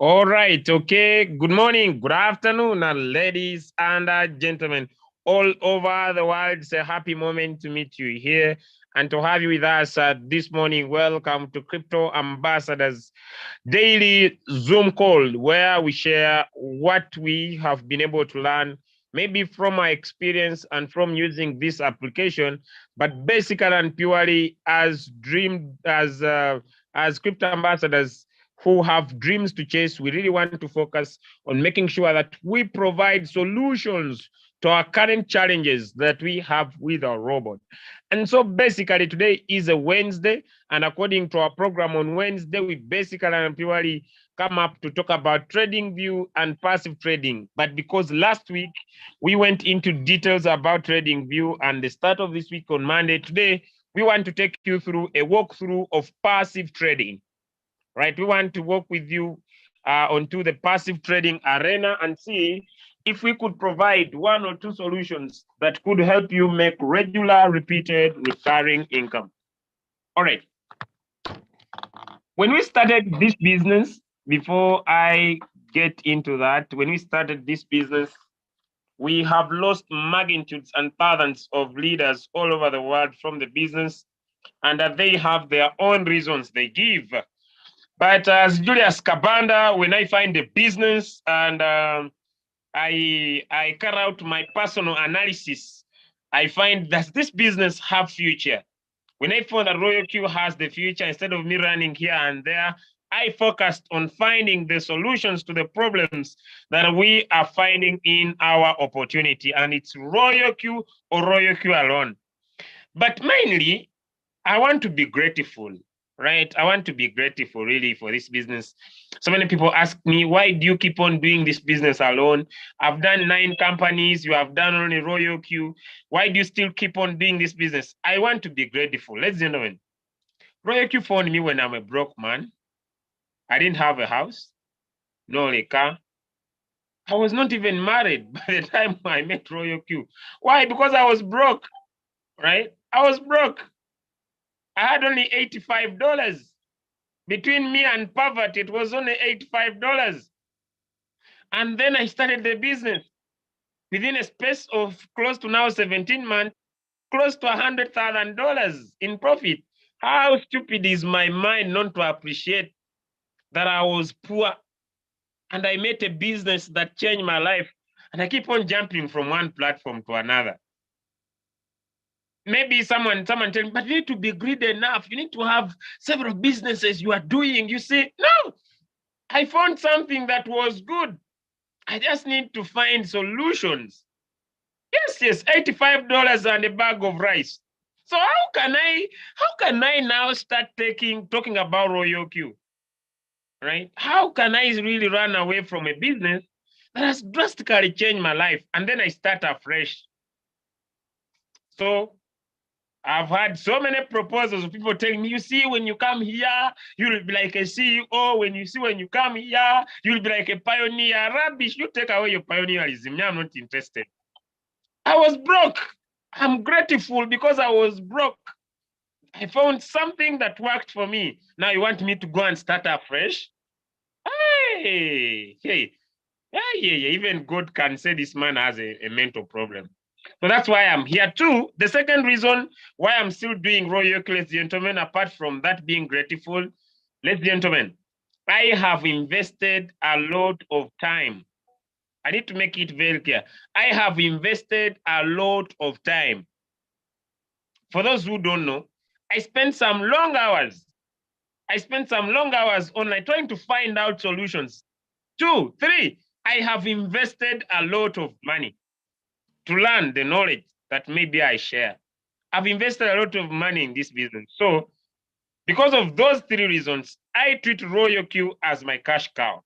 All right. Okay. Good morning, good afternoon, ladies and gentlemen all over the world. It's a happy moment to meet you here and to have you with us this morning. Welcome to Crypto Ambassadors Daily Zoom call, where we share what we have been able to learn, maybe from our experience and from using this application, but basically and purely as crypto ambassadors who have dreams to chase. We really want to focus on making sure that we provide solutions to our current challenges that we have with our robot. And so basically today is a Wednesday, and according to our program on Wednesday, we basically and purely come up to talk about trading view and passive trading. But because last week we went into details about trading view and the start of this week on Monday, today we want to take you through a walkthrough of passive trading. Right? We want to work with you onto the passive trading arena and see if we could provide one or two solutions that could help you make regular, repeated, recurring income. All right. When we started this business, before I get into that, when we started this business, we have lost magnitudes and thousands of leaders all over the world from the business, and they have their own reasons they give. But as Julius Kabanda, when I find a business and I carry out my personal analysis, I find, does this business have future? When I found that Royalq has the future, instead of me running here and there, I focused on finding the solutions to the problems that we are finding in our opportunity. And it's Royalq or Royalq alone. But mainly, I want to be grateful, right? I want to be grateful really for this business. So many people ask me, why do you keep on doing this business alone? I've done 9 companies, you have done only Royalq. Why do you still keep on doing this business? I want to be grateful. Ladies and gentlemen, Royalq found me when I'm a broke man. I didn't have a house, no car. I was not even married by the time I met Royalq. Why? Because I was broke, right? I was broke. I had only $85. Between me and poverty, it was only $85. And then I started the business. Within a space of close to now 17 months, close to $100,000 in profit. How stupid is my mind not to appreciate that I was poor and I made a business that changed my life, and I keep on jumping from one platform to another. Maybe someone tell me, but you need to be greedy enough. You need to have several businesses you are doing. You see, no, I found something that was good. I just need to find solutions. Yes, $85 and a bag of rice. So how can I now start talking about Royalq? Right? How can I really run away from a business that has drastically changed my life and then I start afresh? So I've had so many proposals of people telling me, you see, when you come here, you'll be like a CEO. When you come here, you'll be like a pioneer. Rubbish, you take away your pioneerism. I'm not interested. I was broke. I'm grateful because I was broke. I found something that worked for me. Now you want me to go and start afresh? Hey. Even God can say this man has a mental problem. So that's why I'm here too. The second reason why I'm still doing Royalq, ladies and gentlemen, apart from that being grateful, ladies and gentlemen, I have invested a lot of time. I need to make it very clear. I have invested a lot of time. For those who don't know, I spent some long hours. Online trying to find out solutions. 2, 3, I have invested a lot of money to learn the knowledge that maybe I share. I've invested a lot of money in this business. So because of those 3 reasons, I treat Royalq as my cash cow.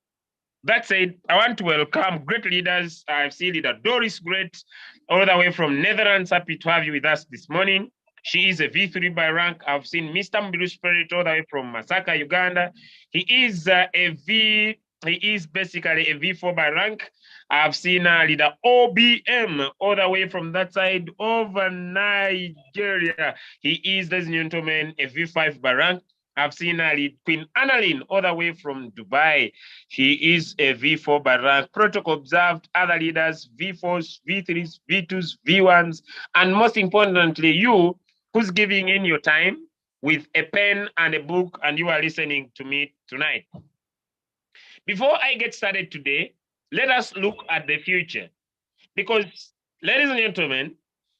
That said, I want to welcome great leaders. I've seen leader Doris Great, all the way from Netherlands. Happy to have you with us this morning. She is a V3 by rank. I've seen Mr. Mbiru Spirit all the way from Masaka, Uganda. He is basically a V4 by rank. I've seen leader OBM all the way from that side of Nigeria. He is, ladies and gentlemen, a V5 by rank. I've seen Queen Annalyn all the way from Dubai. She is a V4 by rank. Protocol observed other leaders, V4s, V3s, V2s, V1s, and most importantly, you who's giving in your time with a pen and a book, and you are listening to me tonight. Before I get started today, let us look at the future. Because, ladies and gentlemen,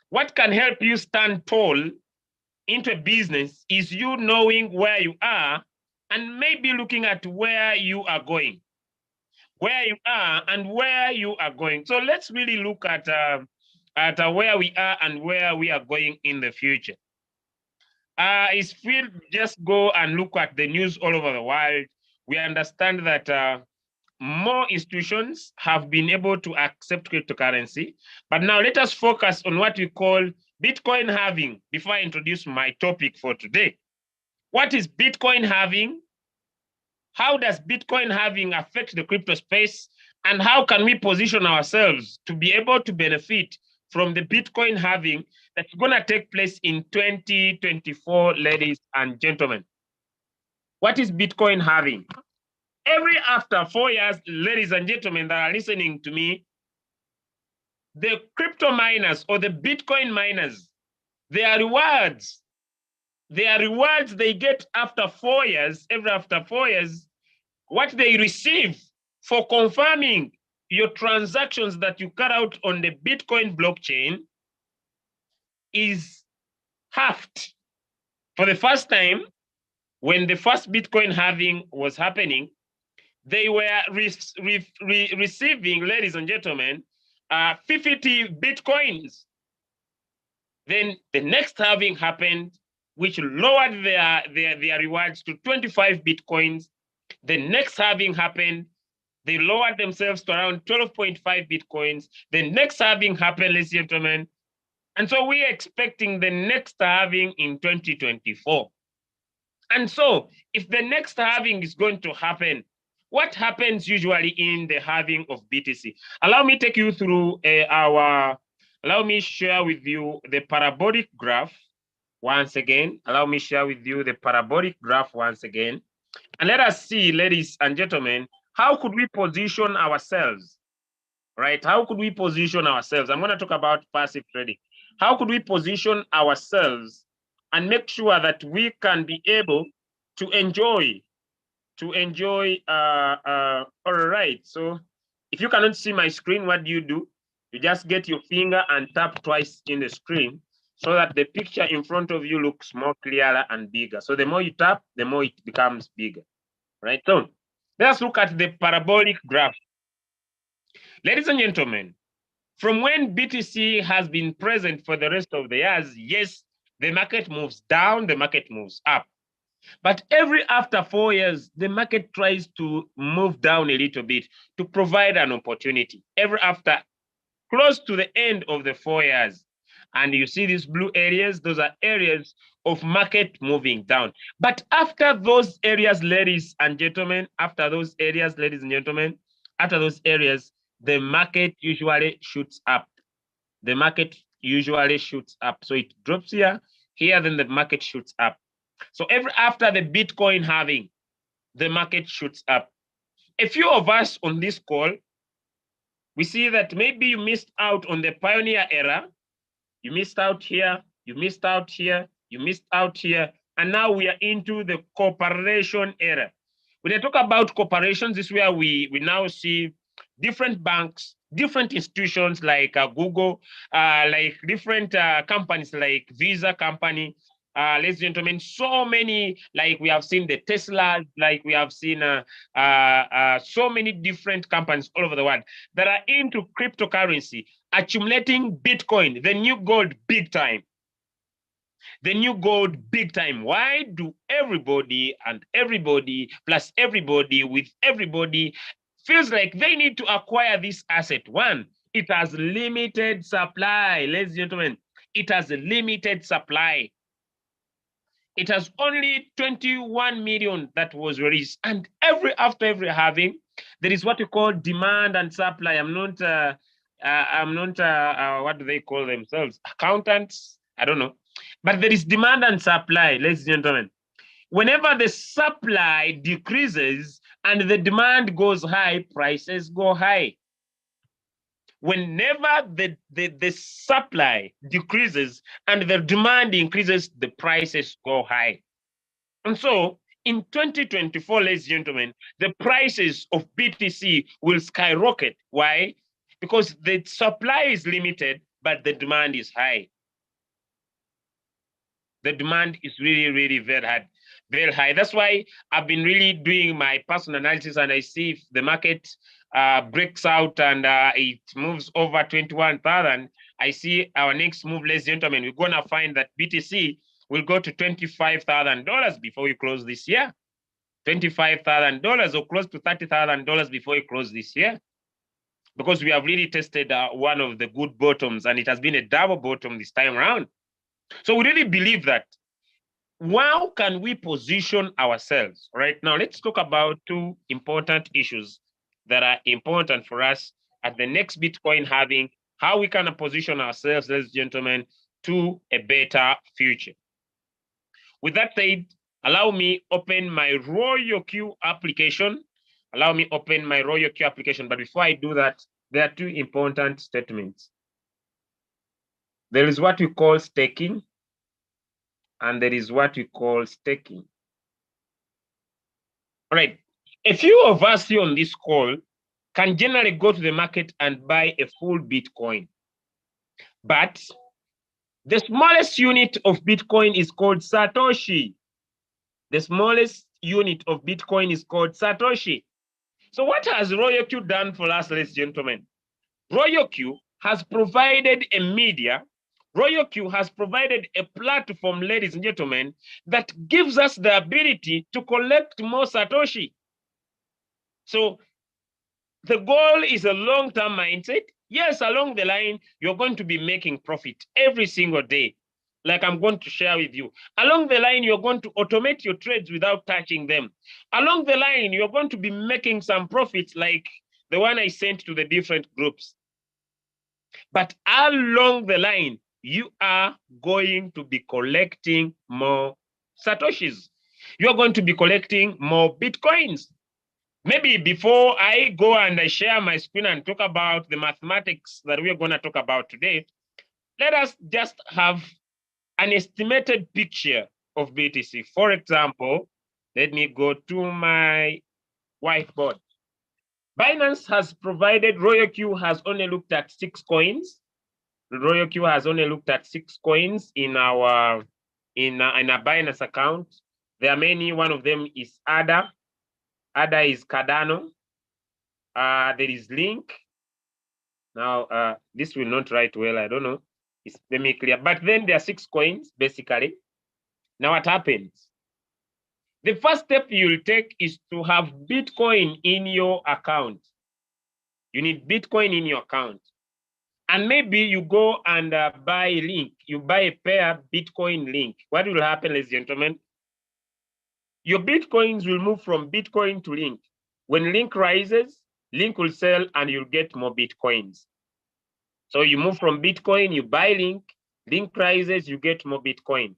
what can help you stand tall into a business is you knowing where you are and maybe looking at where you are going. Where you are and where you are going. So let's really look at where we are and where we are going in the future. If we just go and look at the news all over the world, we understand that more institutions have been able to accept cryptocurrency. But now let us focus on what we call Bitcoin halving before I introduce my topic for today. What is Bitcoin halving? How does Bitcoin halving affect the crypto space? And how can we position ourselves to be able to benefit from the Bitcoin halving that's going to take place in 2024, ladies and gentlemen? What is Bitcoin halving? Every after 4 years, ladies and gentlemen that are listening to me, the crypto miners or the Bitcoin miners, their rewards they get after 4 years, every after 4 years, what they receive for confirming your transactions that you cut out on the Bitcoin blockchain is halved. For the first time, when the first Bitcoin halving was happening, they were receiving, ladies and gentlemen, 50 Bitcoins. Then the next halving happened, which lowered their rewards to 25 Bitcoins. The next halving happened, they lowered themselves to around 12.5 Bitcoins. The next halving happened, ladies and gentlemen. And so we're expecting the next halving in 2024. And so if the next halving is going to happen, what happens usually in the halving of BTC? Allow me take you through allow me share with you the parabolic graph once again. Allow me share with you the parabolic graph once again. And let us see, ladies and gentlemen, how could we position ourselves, right? How could we position ourselves? I'm going to talk about passive trading. How could we position ourselves and make sure that we can be able to enjoy, all right. So if you cannot see my screen, what do? You just get your finger and tap twice in the screen so that the picture in front of you looks more clearer and bigger. So the more you tap, the more it becomes bigger, right? So let's look at the parabolic graph. Ladies and gentlemen, from when BTC has been present for the rest of the years, yes, the market moves down, the market moves up. But every after 4 years, the market tries to move down a little bit to provide an opportunity. Every after close to the end of the 4 years. And you see these blue areas, those are areas of market moving down. But after those areas, ladies and gentlemen, after those areas, the market usually shoots up. The market usually shoots up. So it drops here, then the market shoots up. So after the Bitcoin halving, the market shoots up. A few of us on this call, we see that maybe you missed out on the pioneer era. You missed out here, you missed out here, you missed out here, and now we are into the corporation era. When I talk about corporations, this is where we now see different banks, different institutions like Google, like different companies like Visa company, ladies and gentlemen, so many, like we have seen the Teslas, like we have seen so many different companies all over the world that are into cryptocurrency, accumulating Bitcoin, the new gold big time. The new gold big time. Why do everybody plus everybody with everybody feels like they need to acquire this asset? One, it has limited supply, ladies and gentlemen. It has a limited supply. It has only 21 million that was released. And after every halving, there is what you call demand and supply. I'm not what do they call themselves? Accountants? I don't know. But there is demand and supply, ladies and gentlemen. whenever the supply decreases and the demand goes high, prices go high. Whenever the supply decreases and the demand increases, the prices go high. And so in 2024, ladies and gentlemen, the prices of BTC will skyrocket. Why? Because the supply is limited, but the demand is high. The demand is really, really very high, very high. That's why I've been really doing my personal analysis, and I see if the market breaks out and it moves over 21,000, I see our next move, ladies and gentlemen, we're gonna find that BTC will go to $25,000 before we close this year. $25,000 or close to $30,000 before we close this year, because we have really tested one of the good bottoms, and it has been a double bottom this time around. So we really believe that. How can we position ourselves? Right now, let's talk about two important issues that are important for us at the next Bitcoin halving, how we can position ourselves, ladies and gentlemen, to a better future. With that said, allow me open my Royalq application. Allow me open my Royalq application. But before I do that, there are two important statements. There is what we call staking, and there is what we call staking. All right. A few of us here on this call can generally go to the market and buy a full Bitcoin. But the smallest unit of Bitcoin is called Satoshi. The smallest unit of Bitcoin is called Satoshi. So what has Royalq done for us, ladies and gentlemen? Royalq has provided a media, Royalq has provided a platform, ladies and gentlemen, that gives us the ability to collect more Satoshi. So the goal is a long-term mindset. Yes, along the line, you're going to be making profit every single day, like I'm going to share with you. Along the line, you're going to automate your trades without touching them. Along the line, you're going to be making some profits like the one I sent to the different groups. But along the line, you are going to be collecting more Satoshis. You're going to be collecting more Bitcoins. Maybe before I go and I share my screen and talk about the mathematics that we're going to talk about today, let us just have an estimated picture of BTC. For example, let me go to my whiteboard. Binance has provided, Royalq has only looked at 6 coins. Royalq has only looked at 6 coins in our Binance account. There are many. One of them is ADA. ADA is Cardano. There is Link. Now, this will not write well. I don't know. Let me clear. But then there are 6 coins, basically. Now, what happens? The first step you'll take is to have Bitcoin in your account. You need Bitcoin in your account. And maybe you go and buy Link. You buy a pair Bitcoin Link. What will happen, ladies and gentlemen? Your Bitcoins will move from Bitcoin to Link. When Link rises, Link will sell and you'll get more Bitcoins. So you move from Bitcoin, you buy Link, Link rises, you get more Bitcoin.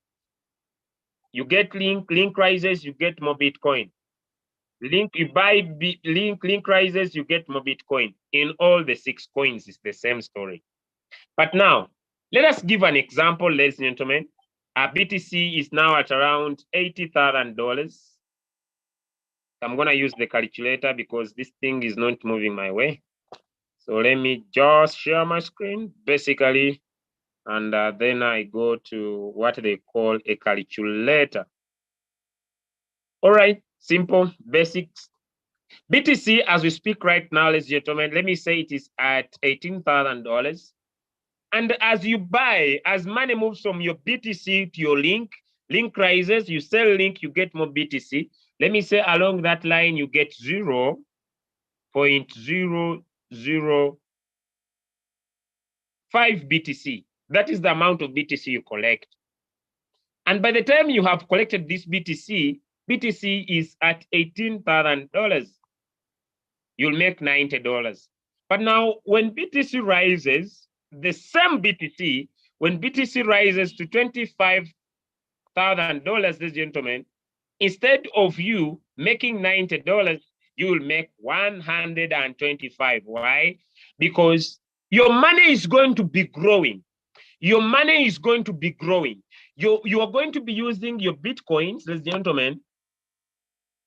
You get Link, Link rises, you get more Bitcoin. Link, you buy Link rises, you get more Bitcoin. In all the 6 coins, it's the same story. But now, let us give an example, ladies and gentlemen. Our BTC is now at around $80,000. I'm going to use the calculator because this thing is not moving my way. So let me just share my screen, basically, and then I go to what they call a calculator. All right, simple, basics. BTC, as we speak right now, ladies and gentlemen, let me say it is at $18,000. And as you buy, as money moves from your BTC to your Link, Link rises, you sell Link, you get more BTC. Let me say along that line, you get 0.005 BTC. That is the amount of BTC you collect. And by the time you have collected this BTC, BTC is at $18,000. You'll make $90. But now, when BTC rises, the same BTC, when BTC rises to $25,000, ladies and gentlemen, Instead of you making $90, you will make 125. Why? Because your money is going to be growing. Your money is going to be growing. You are going to be using your Bitcoins, ladies and gentlemen,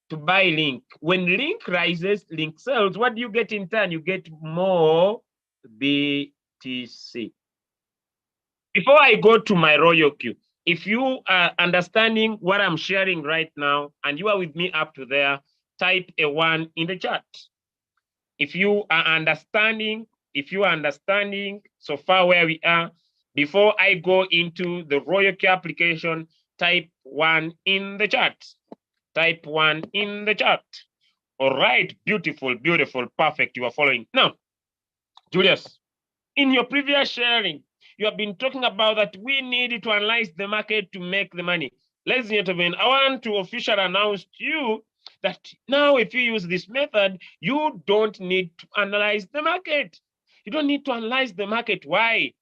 to buy Link. When Link rises, Link sells. What do you get in turn? You get more BTC. Before I go to my Royalq, if you are understanding what I'm sharing right now and you are with me up to there, type a 1 in the chat. If you are understanding so far where we are, before I go into the Royalq application, type 1 in the chat. Type 1 in the chat. All right, beautiful, beautiful, perfect. You are following. Now, Julius, in your previous sharing, you have been talking about that we need to analyze the market to make the money. Ladies and gentlemen, I want to officially announce to you that now if you use this method, you don't need to analyze the market. You don't need to analyze the market. Why?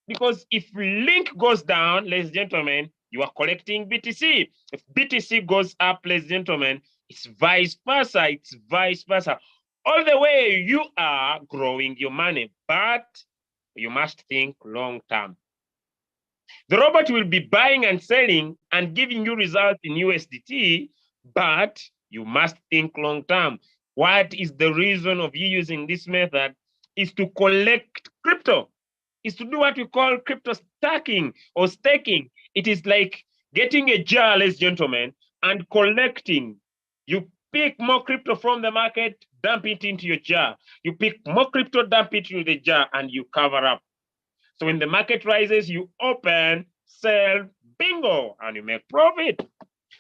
Because if Link goes down, ladies and gentlemen, you are collecting BTC. If BTC goes up, ladies and gentlemen, it's vice versa. It's vice versa. All the way you are growing your money, but you must think long term. The robot will be buying and selling and giving you results in USDT, but you must think long term. What is the reason of you using this method? Is to collect crypto. Is to do what we call crypto stacking or staking. It is like getting a jar, ladies and gentlemen, and collecting. You pick more crypto from the market, dump it into your jar. You pick more crypto, dump it into the jar, and you cover up. So when the market rises, you open, sell, bingo, and you make profit.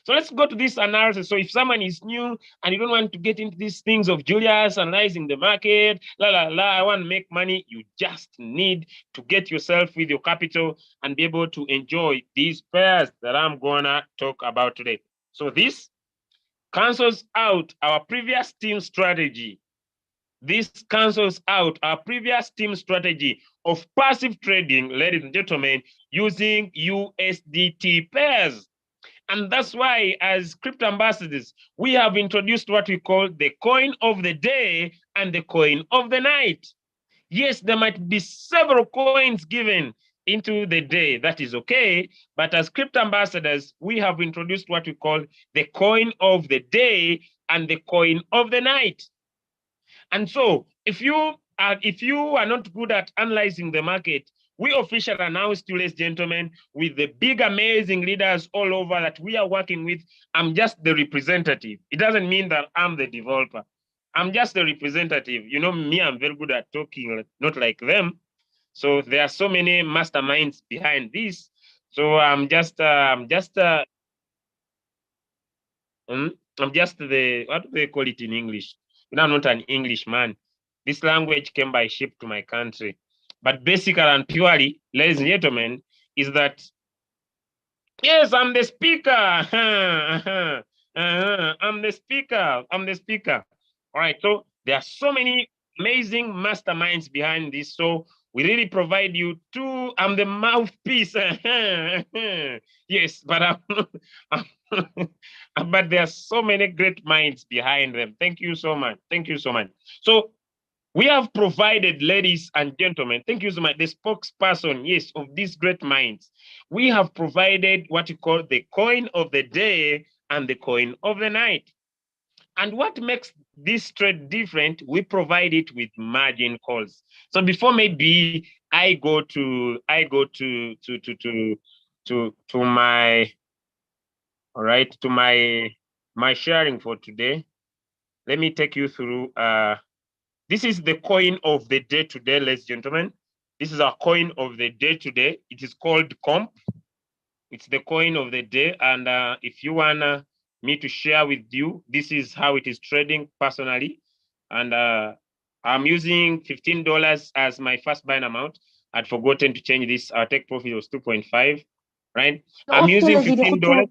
So let's go to this analysis. So if someone is new and you don't want to get into these things of Julius analyzing the market, I want to make money, you just need to get yourself with your capital and be able to enjoy these pairs that I'm gonna talk about today. So this cancels out our previous team strategy. This cancels out our previous team strategy of passive trading, ladies and gentlemen, using USDT pairs. And that's why, as crypto ambassadors, we have introduced what we call the coin of the day and the coin of the night. Yes, there might be several coins given into the day. That is okay. But as crypto ambassadors, we have introduced what we call the coin of the day and the coin of the night. And so if you are not good at analyzing the market, we officially announced you, ladies and gentlemen, with the big, amazing leaders all over that we are working with. I'm just the representative. It doesn't mean that I'm the developer. I'm just the representative. You know me, I'm very good at talking, not like them. So there are so many masterminds behind this. So I'm just the, what do they call it in English? You know, I'm not an Englishman. This language came by ship to my country. But basically and purely, ladies and gentlemen, is that, yes, I'm the speaker. I'm the speaker. I'm the speaker. All right. So there are so many amazing masterminds behind this. So we really provide you two. I'm the mouthpiece. Yes, but but there are so many great minds behind them. Thank you so much. Thank you so much. So we have provided, ladies and gentlemen, thank you so much, the spokesperson, yes, of these great minds. We have provided what you call the coin of the day and the coin of the night. And what makes this trade different, we provide it with margin calls. So before maybe I go to my, all right, to my sharing for today, let me take you through this is the coin of the day today, ladies and gentlemen. This is our coin of the day today. It is called comp. It's the coin of the day. And if you want me to share with you, this is how it is trading personally. And I'm using $15 as my first buying amount. I'd forgotten to change this. Our take profit was 2.5, right? I'm using $15.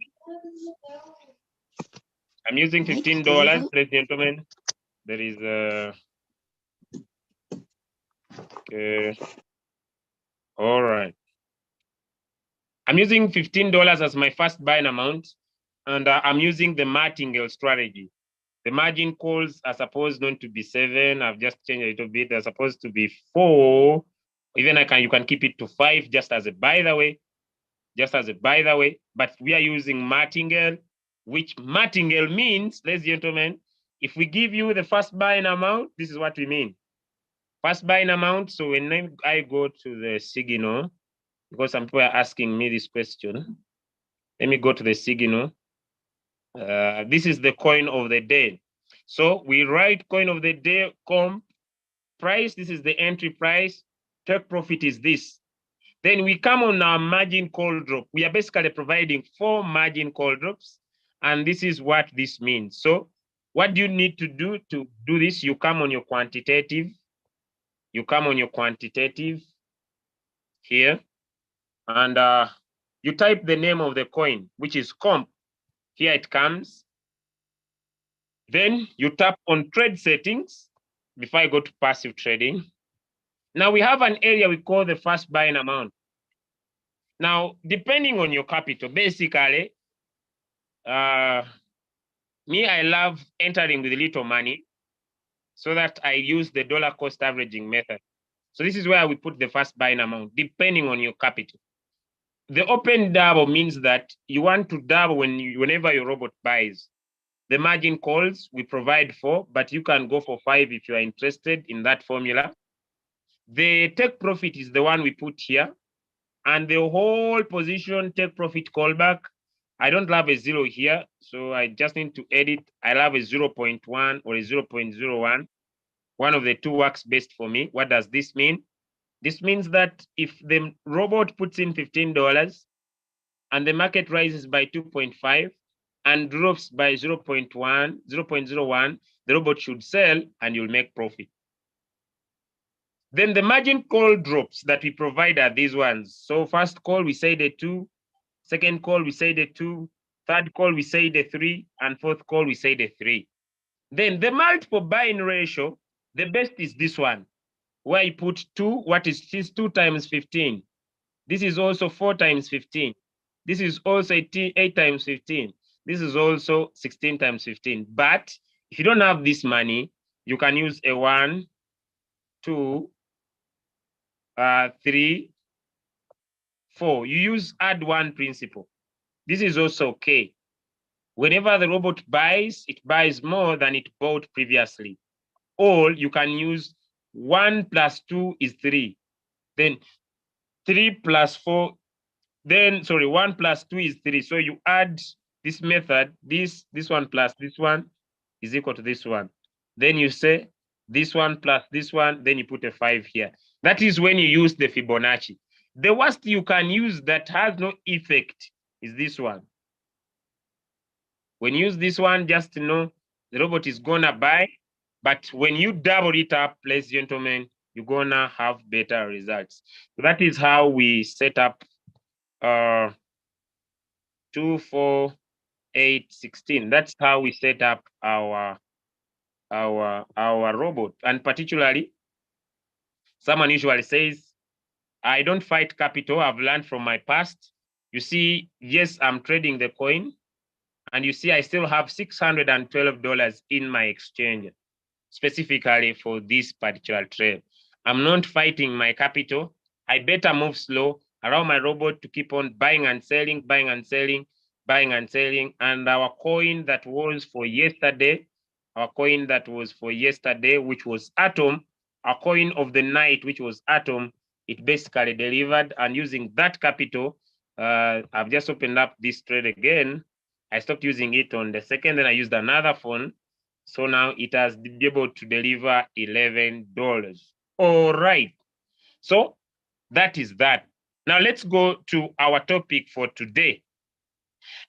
I'm using $15, ladies and gentlemen. There is okay. All right. I'm using $15 as my first buying amount. And I'm using the martingale strategy. The margin calls are supposed not to be 7. I've just changed a little bit. They're supposed to be 4. Even you can keep it to 5, just as a by the way. But we are using martingale, which martingale means, ladies and gentlemen, if we give you the first buying amount, this is what we mean. First buying amount. So when I go to the signal, because some people are asking me this question, let me go to the signal. This is the coin of the day. So we write coin of the day, comp price. This is the entry price. Take profit is this. Then we come on our margin call drop. We are basically providing 4 margin call drops. And this is what this means. So what do you need to do this? You come on your quantitative. Here. And you type the name of the coin, which is comp. Here it comes. Then you tap on trade settings before I go to passive trading. Now we have an area we call the first buying amount. Now, depending on your capital, basically, me, I love entering with little money so that I use the dollar cost averaging method. So this is where we put the first buying amount, depending on your capital. The open double means that you want to double whenever your robot buys. The margin calls we provide 4, but you can go for 5 if you are interested in that formula. The take profit is the one we put here. And the whole position take profit callback. I don't have a 0 here, so I just need to edit. I'll have a 0.1 or a 0.01. One of the two works best for me. What does this mean? This means that if the robot puts in $15 and the market rises by 2.5 and drops by 0.01, the robot should sell and you'll make profit. Then the margin call drops that we provide are these ones. So first call, we say the 2. Second call, we say the 2. Third call, we say the 3. And fourth call, we say the 3. Then the multiple buying ratio, the best is this one, where you put 2. What is this? 2 times 15. This is also 4 times 15. This is also 8 times 15. This is also 16 times 15. But if you don't have this money, you can use a 1, 2, 3, 4. You use add 1 principle. This is also okay. Whenever the robot buys, it buys more than it bought previously. Or you can use 1 plus 2 is 3. Then 3 plus 4, then sorry, 1 plus 2 is 3. So you add this method, this one plus this one is equal to this one. Then you say this one plus this one, then you put a 5 here. That is when you use the Fibonacci. The worst you can use that has no effect is this one. When you use this one, just to know the robot is gonna buy, but when you double it up, ladies and gentlemen, you're gonna have better results. So that is how we set up 2, 4, 8, 16. That's how we set up our robot. And particularly, someone usually says, I don't fight capital. I've learned from my past. You see, yes, I'm trading the coin. And you see, I still have $612 in my exchange, specifically for this particular trade. I'm not fighting my capital. I better move slow, allow my robot to keep on buying and selling, buying and selling, buying and selling. And our coin that was for yesterday, which was Atom, our coin of the night, which was Atom, it basically delivered. And using that capital, I've just opened up this trade again. I stopped using it on the second, then I used another phone. So now it has been able to deliver $11. All right. So that is that. Now let's go to our topic for today.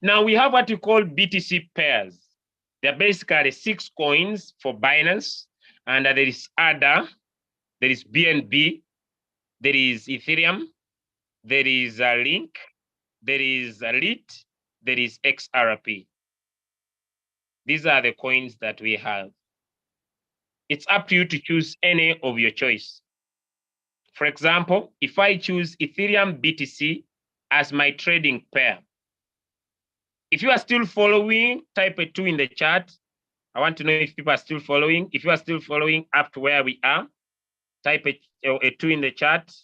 Now we have what we call BTC pairs. They're basically 6 coins for Binance. And there is ADA, there is BNB, there is Ethereum, there is Link, there is LIT, there is XRP. These are the coins that we have. It's up to you to choose any of your choice. For example, if I choose Ethereum BTC as my trading pair, If you are still following, type a 2 in the chat. I want to know if people are still following. If you are still following up to where we are, type a 2 in the chat.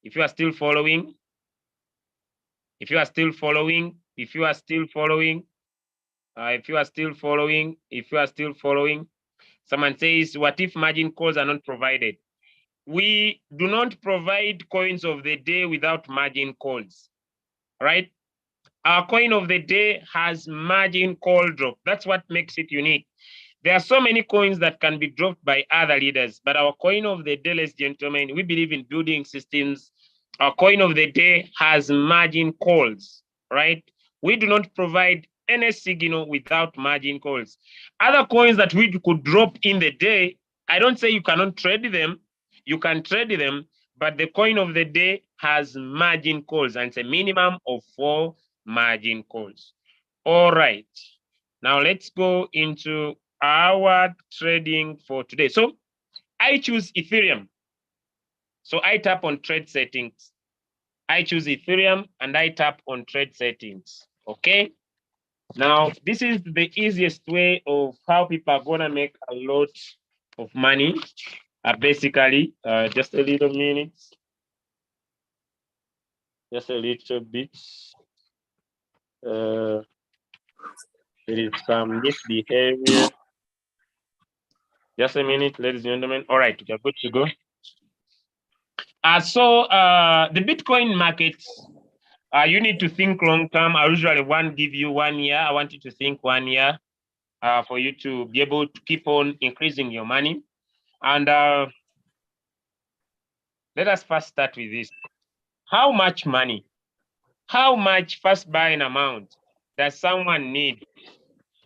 If you are still following, if you are still following, if you are still following, if you are still following, if you are still following, someone says, what if margin calls are not provided? We do not provide coins of the day without margin calls, right? Our coin of the day has margin call drop. That's what makes it unique. There are so many coins that can be dropped by other leaders, but our coin of the day, ladies and gentlemen, we believe in building systems. Our coin of the day has margin calls, right? We do not provide any signal without margin calls. Other coins that we could drop in the day, I don't say you cannot trade them. You can trade them, but the coin of the day has margin calls, and it's a minimum of 4 margin calls. All right. Now let's go into our trading for today. So I choose Ethereum. So I tap on trade settings. I choose Ethereum and I tap on trade settings. Okay. Now, this is the easiest way of how people are going to make a lot of money. Basically, just a little minute. Just a little bit. There is some misbehavior. Just a minute, ladies and gentlemen. All right, we are good to go. So the Bitcoin market, you need to think long term. I usually give you 1 year. I want you to think 1 year for you to be able to keep on increasing your money. And let us first start with this. How much money? How much first buying amount does someone need?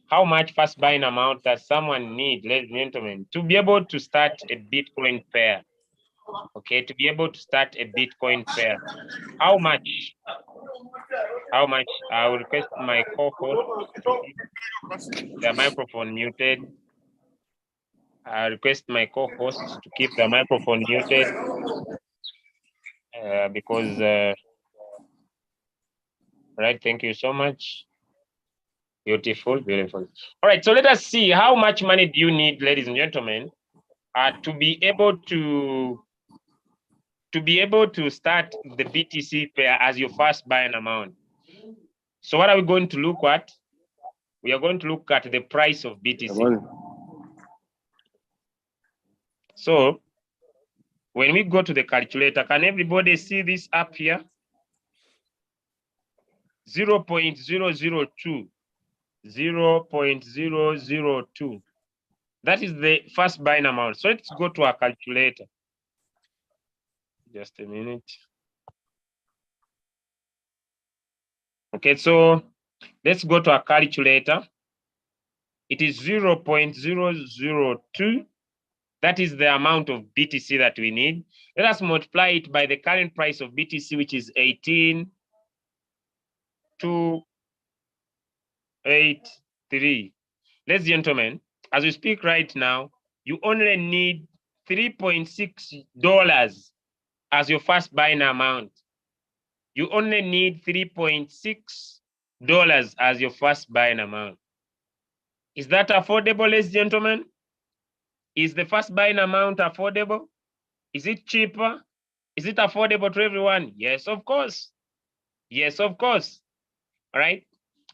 How much first buying amount does someone need, ladies and gentlemen, to be able to start a Bitcoin pair? Okay, to be able to start a Bitcoin pair. How much? How much? I will request my co-host to keep the microphone muted. I request my co-host to keep the microphone muted because, right, thank you so much. Beautiful, beautiful. All right, so let us see how much money do you need, ladies and gentlemen, to be able to start the BTC pair as your first buying amount. So what are we going to look at? We are going to look at the price of BTC. So when we go to the calculator, can everybody see this up here? 0.002. 0.002. That is the first buying amount. So let's go to our calculator. Just a minute. Okay, so let's go to our calculator. It is 0.002. That is the amount of BTC that we need. Let us multiply it by the current price of BTC, which is 18,283. Ladies and gentlemen, as we speak right now, you only need $3.6 as your first buying amount. You only need $3.6 as your first buying amount. Is that affordable, ladies and gentlemen? Is the first buying amount affordable? Is it cheaper? Is it affordable to everyone? Yes, of course. Yes, of course. All right.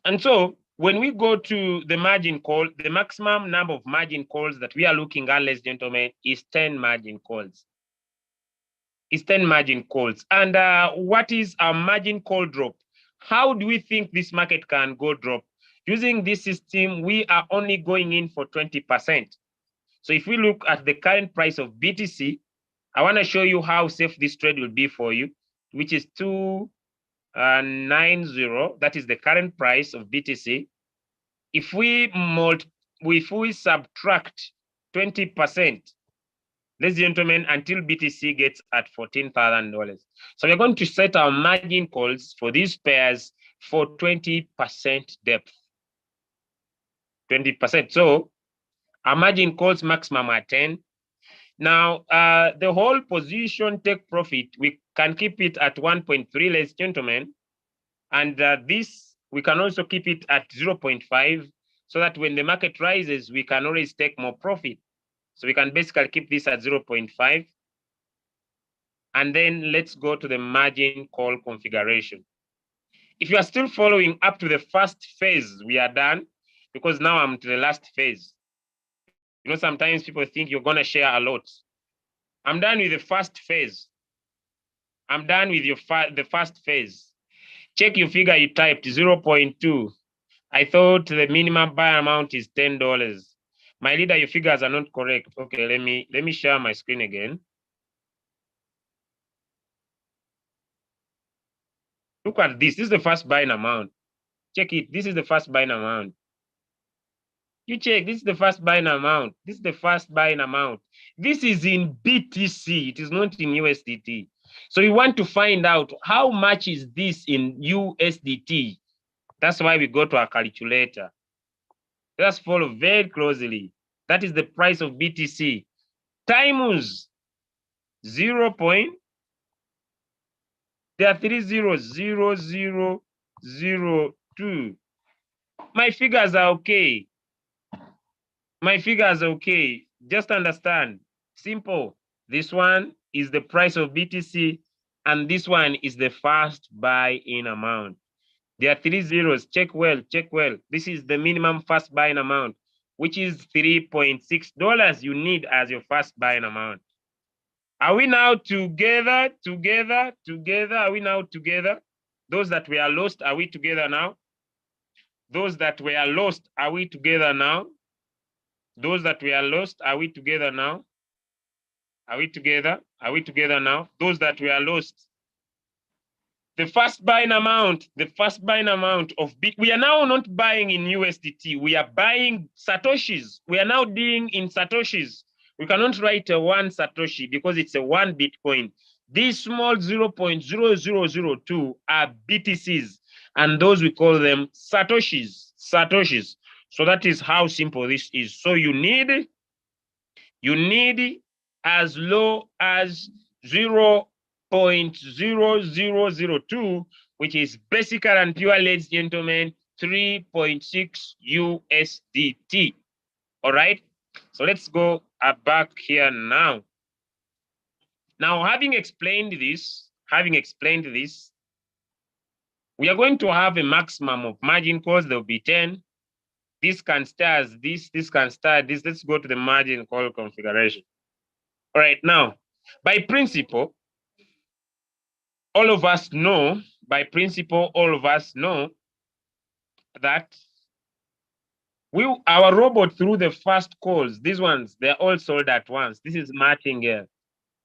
And so when we go to the margin call, the maximum number of margin calls that we are looking at, ladies and gentlemen, is 10 margin calls. It's 10 margin calls. And what is a margin call drop? How do we think this market can go drop? Using this system, we are only going in for 20%. So if we look at the current price of BTC, I want to show you how safe this trade will be for you, which is 290. That is the current price of BTC. If we subtract 20%, ladies and gentlemen, until BTC gets at $14,000. So we're going to set our margin calls for these pairs for 20% depth. 20%. So our margin calls maximum are 10. Now, the whole position take profit, we can keep it at 1.3, ladies and gentlemen. And this we can also keep it at 0.5 so that when the market rises, we can always take more profit. So we can basically keep this at 0.5. And then let's go to the margin call configuration. If you are still following up to the first phase, we are done, because now I'm to the last phase. You know, sometimes people think you're going to share a lot. I'm done with the first phase. I'm done with the first phase. Check your figure you typed, 0.2. I thought the minimum buy amount is $10. My leader, your figures are not correct. Okay, let me share my screen again. Look at this. This is the first buying amount. Check it. This is the first buying amount. You check. This is the first buying amount. This is the first buying amount. This is in BTC. It is not in USDT. So you want to find out how much is this in USDT. That's why we go to our calculator. Let's follow very closely. That is the price of BTC times 0. There are 30,0002. My figures are okay. My figures are okay. Just understand. Simple. This one is the price of BTC, and this one is the first buy-in amount. There are 3 zeros. Check well, check well. This is the minimum first buying amount, which is $3.6 you need as your first buying amount. Are we now together? Are we now together? Those that were lost, are we together now? Those that were lost, are we together now? Those that were lost, are we together now? Are we together? Are we together now? Those that were lost. The first buying amount of we are now not buying in USDT. We are buying Satoshis. We are now dealing in Satoshis. We cannot write a 1 Satoshi because it's a 1 Bitcoin. These small 0.0002 are BTCs, and those we call them Satoshis. Satoshis. So that is how simple this is. So you need as low as 0.0002, which is basically and pure, ladies and gentlemen, 3.6 USDT. All right. So let's go back here now. Now, having explained this, we are going to have a maximum of margin calls. There will be 10. This can start as this can start this. Let's go to the margin call configuration. All right, now, by principle, all of us know that our robot through the first calls, these ones, they're all sold at once. This is martingale.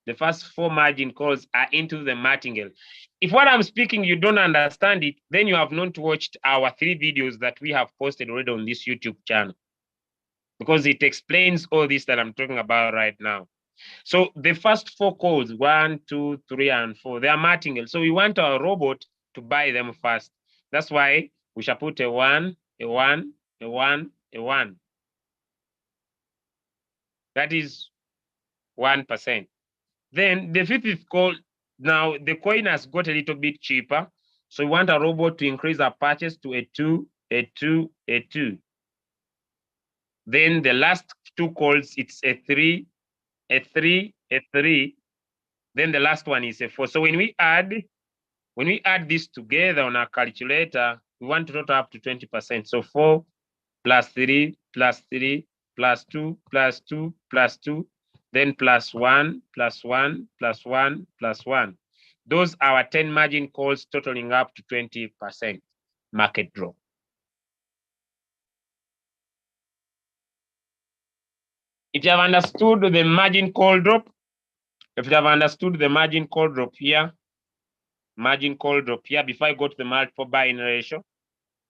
The first 4 margin calls are into the martingale. If what I'm speaking, you don't understand it, then you have not watched our 3 videos that we have posted already on this YouTube channel, because it explains all this that I'm talking about right now. So the first 4 calls, 1, 2, 3, and 4, they are martingale. So we want our robot to buy them first. That's why we shall put a 1, a 1, a 1, a 1. That is 1%. Then the 5th call, now the coin has got a little bit cheaper. So we want a robot to increase our purchase to a 2, a 2, a 2. Then the last 2 calls, it's a 3, a 3, a 3. Then the last one is a 4. So when we add this together on our calculator, we want to total up to 20%. So 4 plus 3 plus 3 plus 2 plus 2 plus 2, then plus 1 plus 1 plus 1 plus 1. Those are our 10 margin calls totaling up to 20% market drop. If you have understood the margin call drop, before I go to the multiple buying ratio,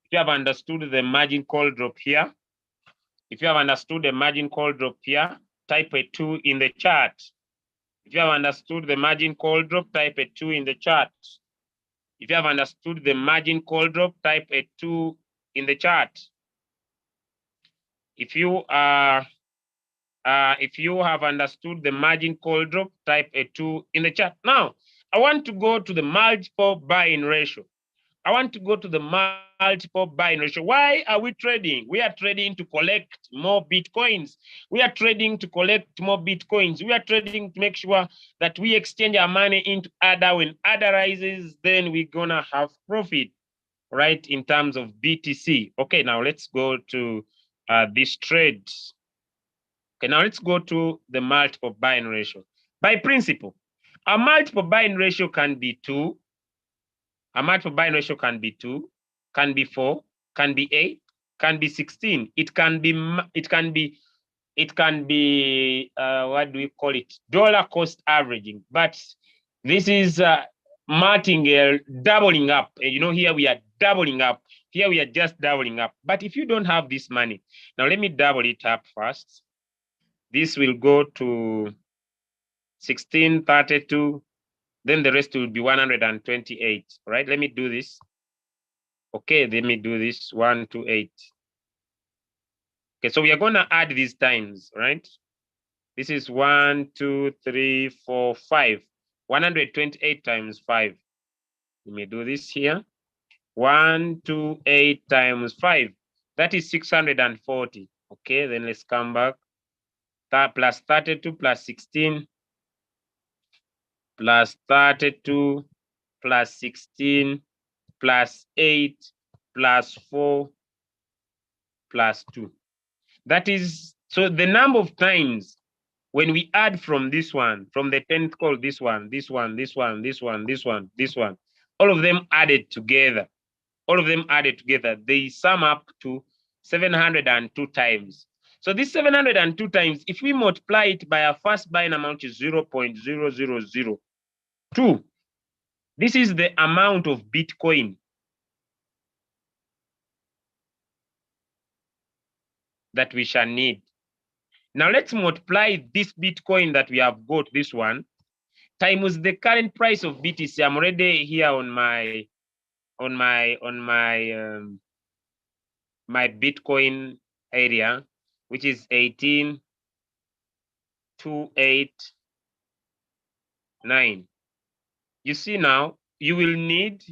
if you have understood the margin call drop here, type a 2 in the chart. If you have understood the margin call drop, type a 2 in the chart. If you have understood the margin call drop, type a 2 in the chart. If you have understood the margin call drop, type a 2 in the chart. Now, I want to go to the multiple buying ratio. I want to go to the multiple buying ratio. Why are we trading? We are trading to collect more Bitcoins. We are trading to collect more Bitcoins. We are trading to make sure that we exchange our money into ADA. When ADA rises, then we're gonna have profit, right, in terms of BTC. Okay, now let's go to this trade. Okay, now let's go to the multiple buying ratio. By principle, a multiple buying ratio can be 2. A multiple buying ratio can be 2, can be 4, can be 8, can be 16. It can be what do we call it? Dollar cost averaging. But this is martingale doubling up. You know, here we are doubling up. Here we are just doubling up. But if you don't have this money, now let me double it up first. This will go to 1632. Then the rest will be 128, right? Let me do this. Okay, let me do this, 128. Okay, so we are gonna add these times, right? This is 1, 2, 3, 4, 5. 128 times 5. Let me do this here. 128 times 5. That is 640. Okay, then let's come back. That plus 32 plus 16 plus 32 plus 16 plus 8 plus 4 plus 2. That is, so the number of times when we add from this one, from the 10th call, this one, this one, this one, this one, this one, this one, all of them added together, they sum up to 702 times. So this 702 times, if we multiply it by our first buying amount is 0.0002, this is the amount of Bitcoin that we shall need. Now let's multiply this Bitcoin that we have got, this one, times the current price of BTC. I'm already here on my my Bitcoin area, which is 18,289. You see now, you will need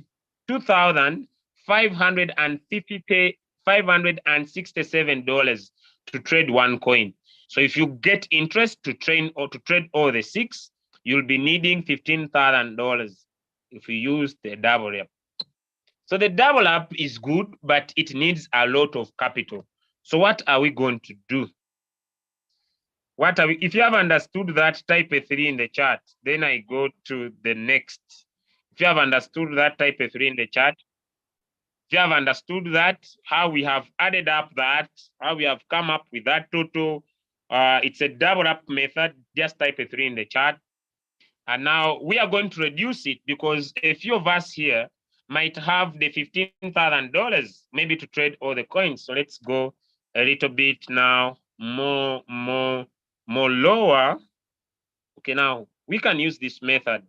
2,567 dollars to trade one coin. So if you get interest to trade all the 6, you'll be needing $15,000 if you use the double up. So the double up is good, but it needs a lot of capital. So what are we going to do? If you have understood that, type a 3 in the chat. Then I go to the next. If you have understood that, type a 3 in the chat. If you have understood that, how we have added up that, how we have come up with that total, it's a double up method. Just type a 3 in the chat. And now we are going to reduce it because a few of us here might have the $15,000 maybe to trade all the coins. So let's go a little bit now more lower. Okay, now we can use this method.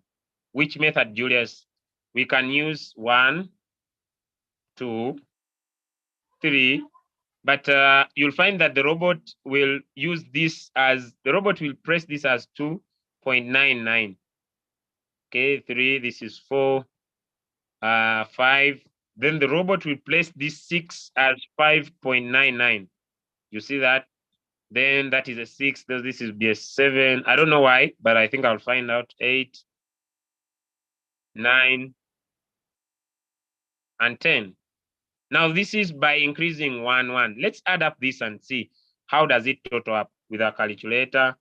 Which method, Julius? We can use 1, 2, 3, but you'll find that the robot will use this as, the robot will press this as 2.99. Okay, 3, this is 4, 5. Then the robot will place this 6 as 5.99. You see that? Then that is a 6. This is be a 7. I don't know why, but I think I'll find out. 8, 9, and 10. Now this is by increasing 1, 1. Let's add up this and see how does it total up with our calculator.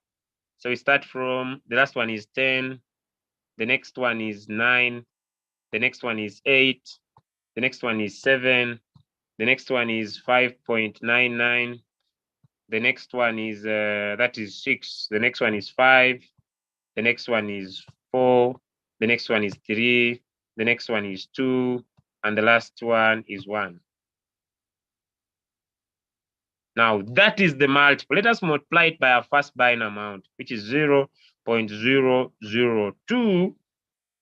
So we start from, the last one is 10. The next one is 9. The next one is 8. The next one is 7. The next one is 5.99. The next one is, that is 6. The next one is 5. The next one is 4. The next one is 3. The next one is 2. And the last one is 1. Now that is the multiple. Let us multiply it by our first buying amount, which is 0.002.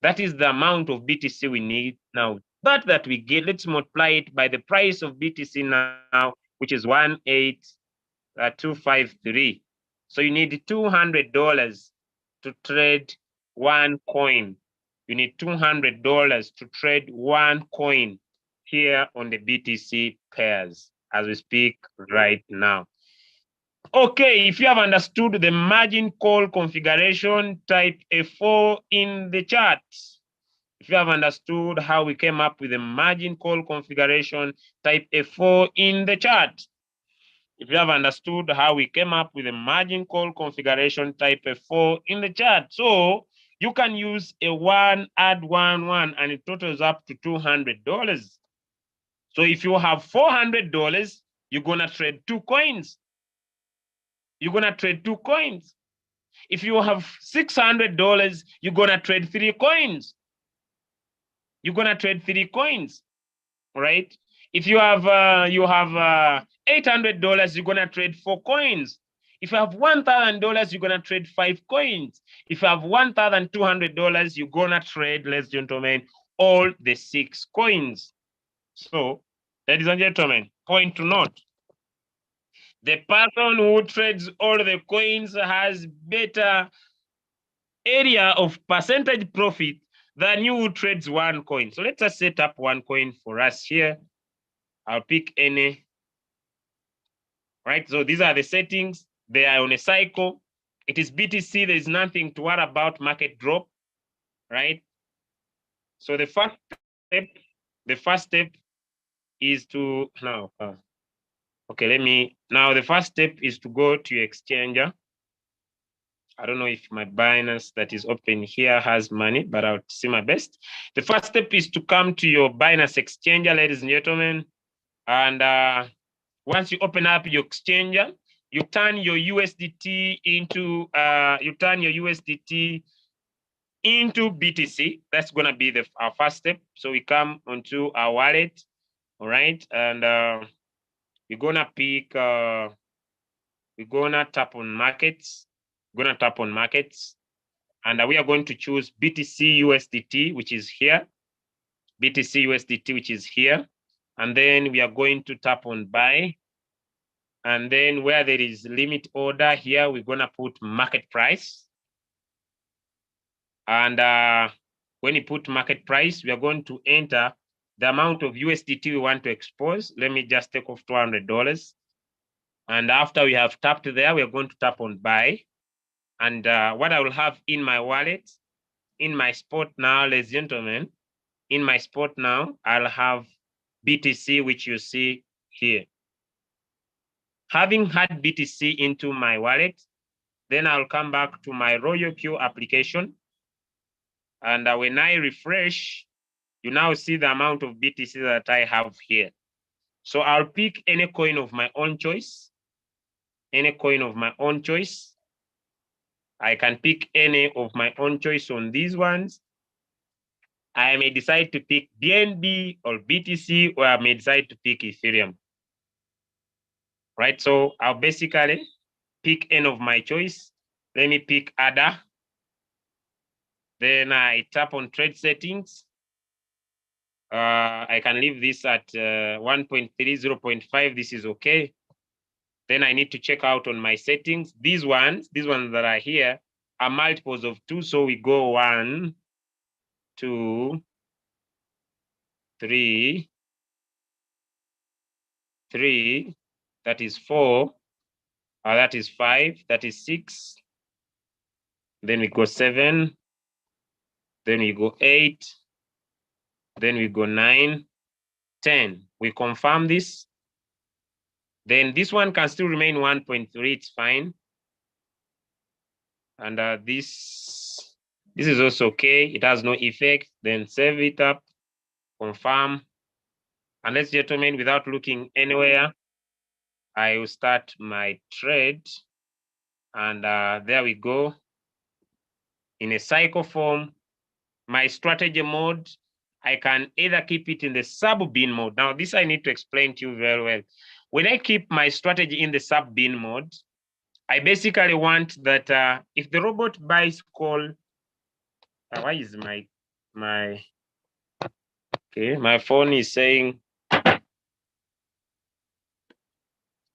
That is the amount of BTC we need. Now that we get, let's multiply it by the price of BTC now, which is 18253. So you need $200 to trade one coin. You need $200 to trade one coin. here on the BTC pairs as we speak right now. Okay, if you have understood the margin call configuration, type A4 in the chat. If you have understood how we came up with the margin call configuration, type A4 in the chat. If you have understood how we came up with the margin call configuration, type A4 in the chat. So you can use a 1, add 1, 1, and it totals up to $200. So if you have $400, you're gonna trade 2 coins. You're gonna trade 2 coins. If you have $600, you're gonna trade 3 coins. You're gonna trade 3 coins, right? If you have $800, you're gonna trade 4 coins. If you have $1,000, you're gonna trade 5 coins. If you have $1,200, you're gonna trade, ladies and gentlemen, all the 6 coins. So, ladies and gentlemen, point to note: the person who trades all the coins has better area of percentage profit than you who trades 1 coin. So let's just set up 1 coin for us here. I'll pick any. Right, so these are the settings. They are on a cycle. It is BTC. There is nothing to worry about market drop, right? So the first step is to now. Okay, now the first step is to go to your exchanger. I don't know if my Binance that is open here has money, but I'll see my best. The first step is to come to your Binance exchanger, ladies and gentlemen. And once you open up your exchanger, you turn your USDT into BTC. That's gonna be our first step. So we come onto our wallet, all right, and we're gonna pick. We're gonna tap on markets. We're gonna tap on markets, and we are going to choose BTC USDT, which is here. BTC USDT, which is here, and then we are going to tap on buy. And then where there is limit order here, we're gonna put market price. And when you put market price, we are going to enter the amount of USDT we want to expose. Let me just take off $200. And after we have tapped there, we are going to tap on buy. And what I will have in my wallet, in my spot now, ladies and gentlemen, in my spot now, I'll have BTC, which you see here. Having had BTC into my wallet, then I'll come back to my Royalq application. And when I refresh, you now see the amount of BTC that I have here. So I'll pick any coin of my own choice. Any coin of my own choice. I can pick any of my own choice on these ones. I may decide to pick BNB or BTC, or I may decide to pick Ethereum. Right, so I'll basically pick any of my choice. Let me pick ADA. Then I tap on trade settings. I can leave this at 1.3, 0.5. This is okay. Then I need to check out on my settings. These ones that are here are multiples of 2. So we go 1, 2, 3, 3. That is 4. That is 5. That is 6. Then we go 7. Then we go 8. Then we go 9, 10. We confirm this. Then this one can still remain 1.3. It's fine. And this is also okay. It has no effect. Then save it up, confirm. And ladies and gentlemen, without looking anywhere, I will start my trade. And there we go. In a cycle form, my strategy mode, I can either keep it in the sub-bin mode. Now, this I need to explain to you very well. When I keep my strategy in the sub-bin mode, I basically want that if the robot buys call, why is my phone is saying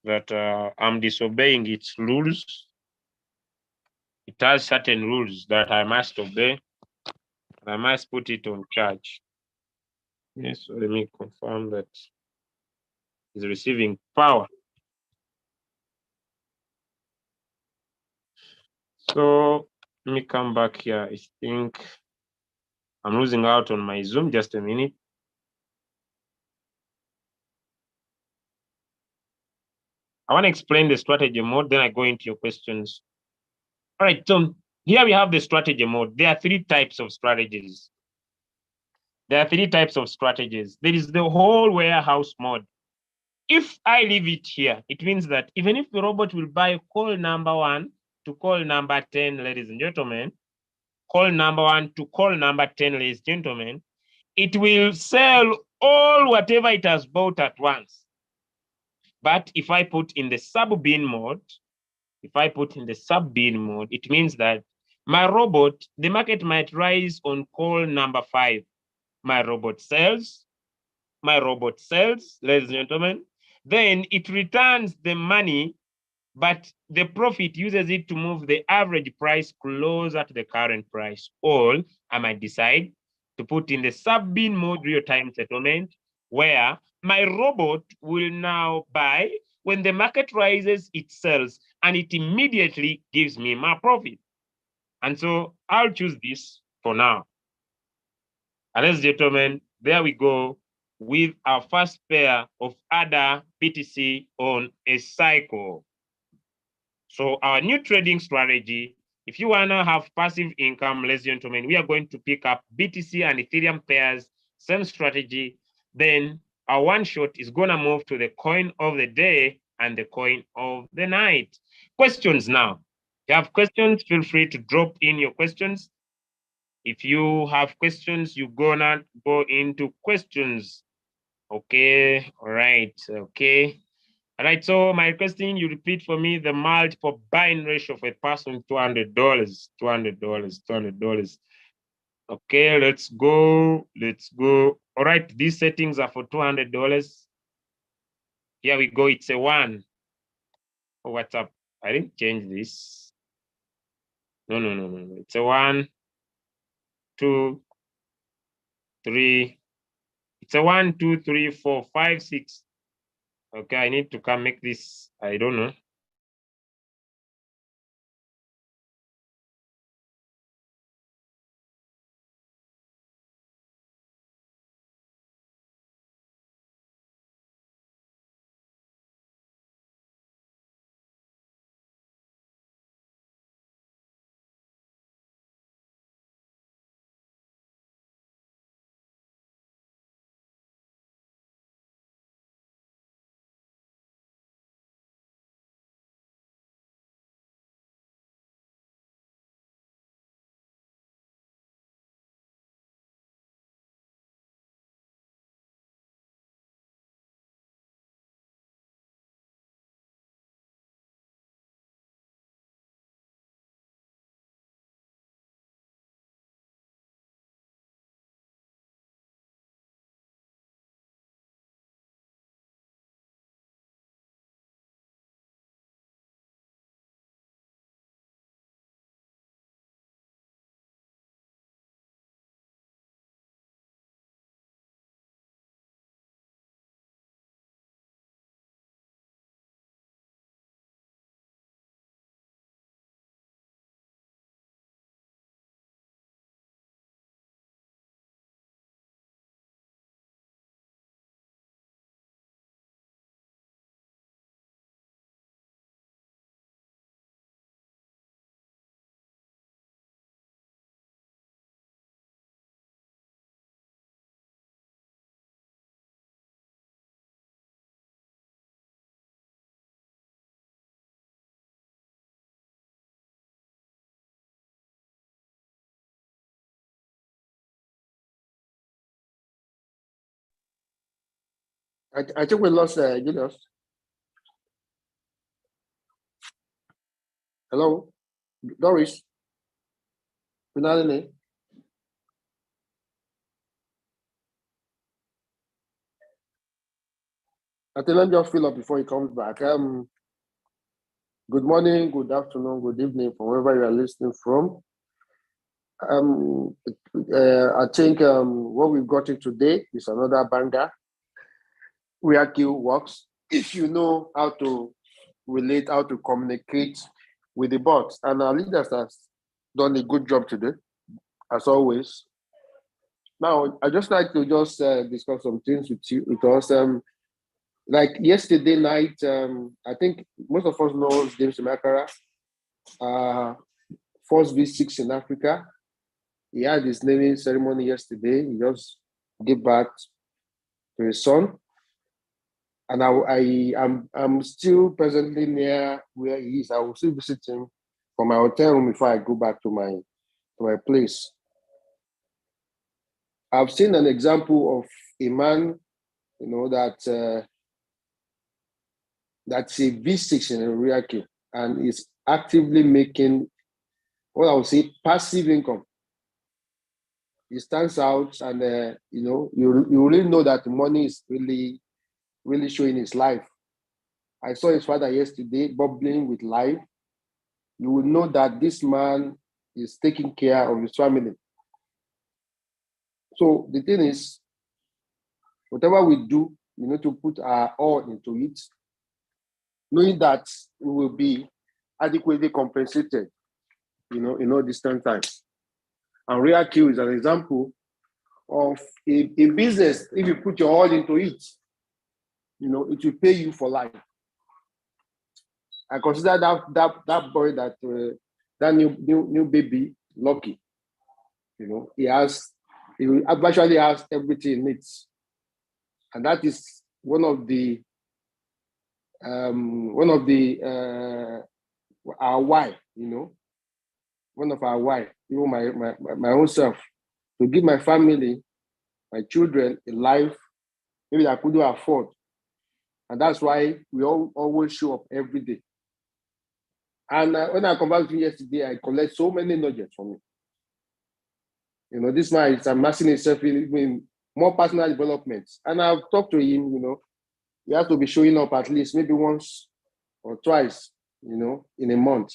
that I'm disobeying its rules. It has certain rules that I must obey. I must put it on charge. Yes, so let me confirm that is receiving power. So let me come back here. I think I'm losing out on my Zoom. Just a minute. I want to explain the strategy mode, then I go into your questions. All right, so here we have the strategy mode. There are three types of strategies. There are three types of strategies. There is the whole warehouse mode. If I leave it here, it means that even if the robot will buy call number 1 to call number 10, ladies and gentlemen, call number 1 to call number 10, ladies and gentlemen, it will sell all whatever it has bought at once. But if I put in the sub-bin mode, it means that my robot, the market might rise on call number 5. My robot sells, ladies and gentlemen. Then it returns the money, but the profit uses it to move the average price closer to the current price. Or I might decide to put in the sub-bin mode real-time settlement, where my robot will now buy. When the market rises, it sells, and it immediately gives me my profit. And so I'll choose this for now. And ladies and gentlemen, there we go with our first pair of ADA BTC on a cycle. So our new trading strategy, if you want to have passive income, ladies and gentlemen, we are going to pick up BTC and Ethereum pairs, same strategy. Then our one shot is going to move to the coin of the day and the coin of the night. Questions now. If you have questions, feel free to drop in your questions. If you have questions, you're gonna go into questions. Okay, all right, okay. All right, so my question, you repeat for me the multiple buying ratio of a person, $200, $200. Okay, let's go. All right, these settings are for $200. Here we go, it's a 1. Oh, what's up? I didn't change this. No. It's a 1, 2, 3. It's a 1, 2, 3, 4, 5, 6. Okay, I need to come make this, I don't know. I think we lost Julius. Hello, Doris. Finale. I think let me just fill up before he comes back. Good morning, good afternoon, good evening from wherever you are listening from. I think what we've gotten today is another banger. Royalq works if you know how to relate, how to communicate with the bots. And our leaders have done a good job today, as always. Now, I just like to just discuss some things with you because, like yesterday night, I think most of us know James Makara, first V6 in Africa. He had his naming ceremony yesterday. He just gave birth to his son, and I'm still presently near where he is. I will still visit him from my hotel room before I go back to my place. I've seen an example of a man, that's a V6 in a Royalq and is actively making what I would say passive income. He stands out, and you really know that the money is really, really showing his life. I saw his father yesterday bubbling with life. You will know that this man is taking care of his family. So the thing is, whatever we do, we need to put our all into it, knowing that we will be adequately compensated, in all distant times. And Royalq is an example of a business. If you put your all into it, it will pay you for life. I consider that boy, that new baby, lucky. He virtually has everything he needs, and that is one of our why. One of our why. Even my own self, to give my family, my children, a life maybe I couldn't afford, and that's why we always show up every day. And when I come back to yesterday, I collect so many nuggets from him. This man is amassing himself in more personal development. And I've talked to him, he has to be showing up at least maybe once or twice, in a month.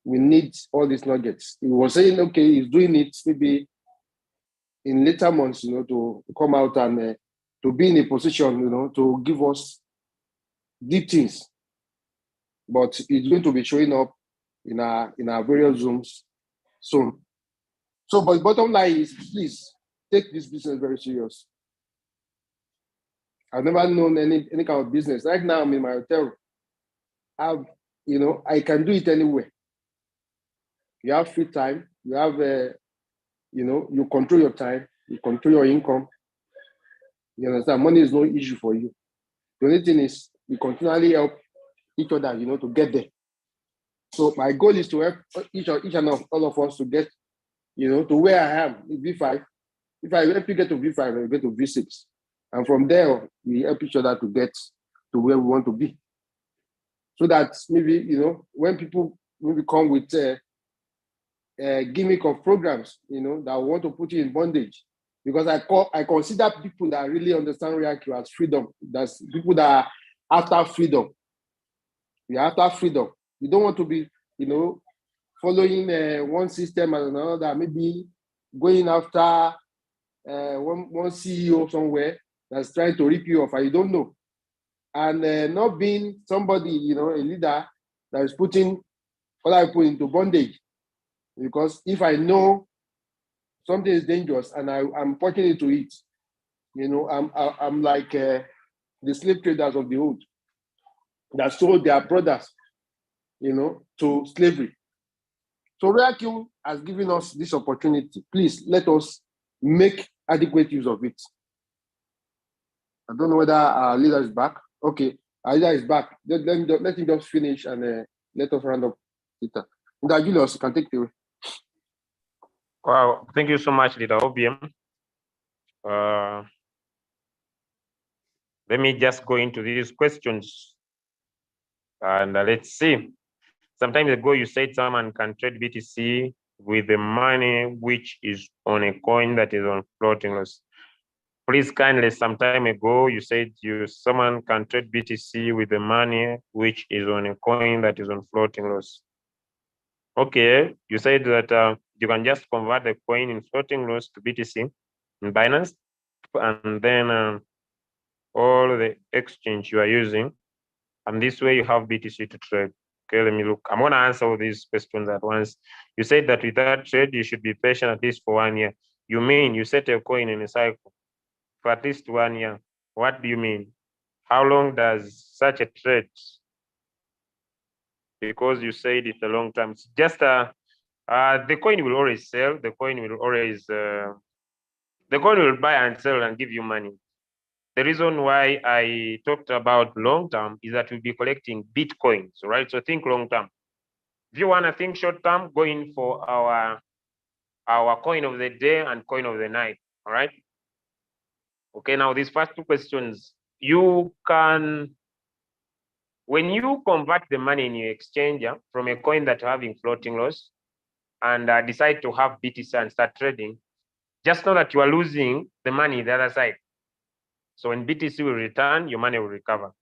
We need all these nuggets. He was saying, okay, he's doing it maybe in later months, to come out and to be in a position, to give us deep things. But it's going to be showing up in our various Zooms soon. So, but bottom line is, please take this business very serious. I've never known any kind of business. Right now, I'm in my hotel. I can do it anywhere. You have free time. You have, you control your time. You control your income. You understand? Money is no issue for you. The only thing is we continually help each other, to get there. So my goal is to help each and all of us to get, to where I am in V5. If I help you get to V5, I get to V6. And from there, we help each other to get to where we want to be. So that maybe, when people maybe come with a gimmick of programs, that want to put you in bondage. Because I consider people that really understand Royalq as freedom. That's people that are after freedom. We are after freedom. We don't want to be, following one system and another, maybe going after one CEO somewhere that's trying to rip you off and you don't know. And not being somebody, a leader that is putting other people into bondage. Because if I know something is dangerous and I'm putting into it, I'm like the slave traders of the old that sold their brothers, to slavery. So Royalq has given us this opportunity. Please let us make adequate use of it. I don't know whether our leader is back. Okay, our leader is back. Let him just finish and let us round up later. Julius, you can take it away. Wow, thank you so much, Leader OBM. Let me just go into these questions and let's see. Some time ago, you said someone can trade BTC with the money which is on a coin that is on floating loss. Please kindly, some time ago, you said someone can trade BTC with the money which is on a coin that is on floating loss. Okay, you said that you can just convert the coin in floating loss to BTC in Binance, and then all the exchange you are using, and this way you have BTC to trade. Okay, let me look. I'm gonna answer all these questions at once. You said that with that trade, you should be patient at least for 1 year. You mean you set a coin in a cycle for at least 1 year? What do you mean? How long does such a trade? Because you said it's a long time. It's just the coin will always sell. The coin will always the coin will buy and sell and give you money. The reason why I talked about long term is that we'll be collecting Bitcoins, right? So think long term. If you want to think short term, go in for our coin of the day and coin of the night. All right. Okay. Now these first two questions, you can, when you convert the money in your exchanger from a coin that you're having floating loss and decide to have BTC and start trading, just know that you are losing the money the other side. So when BTC will return, your money will recover.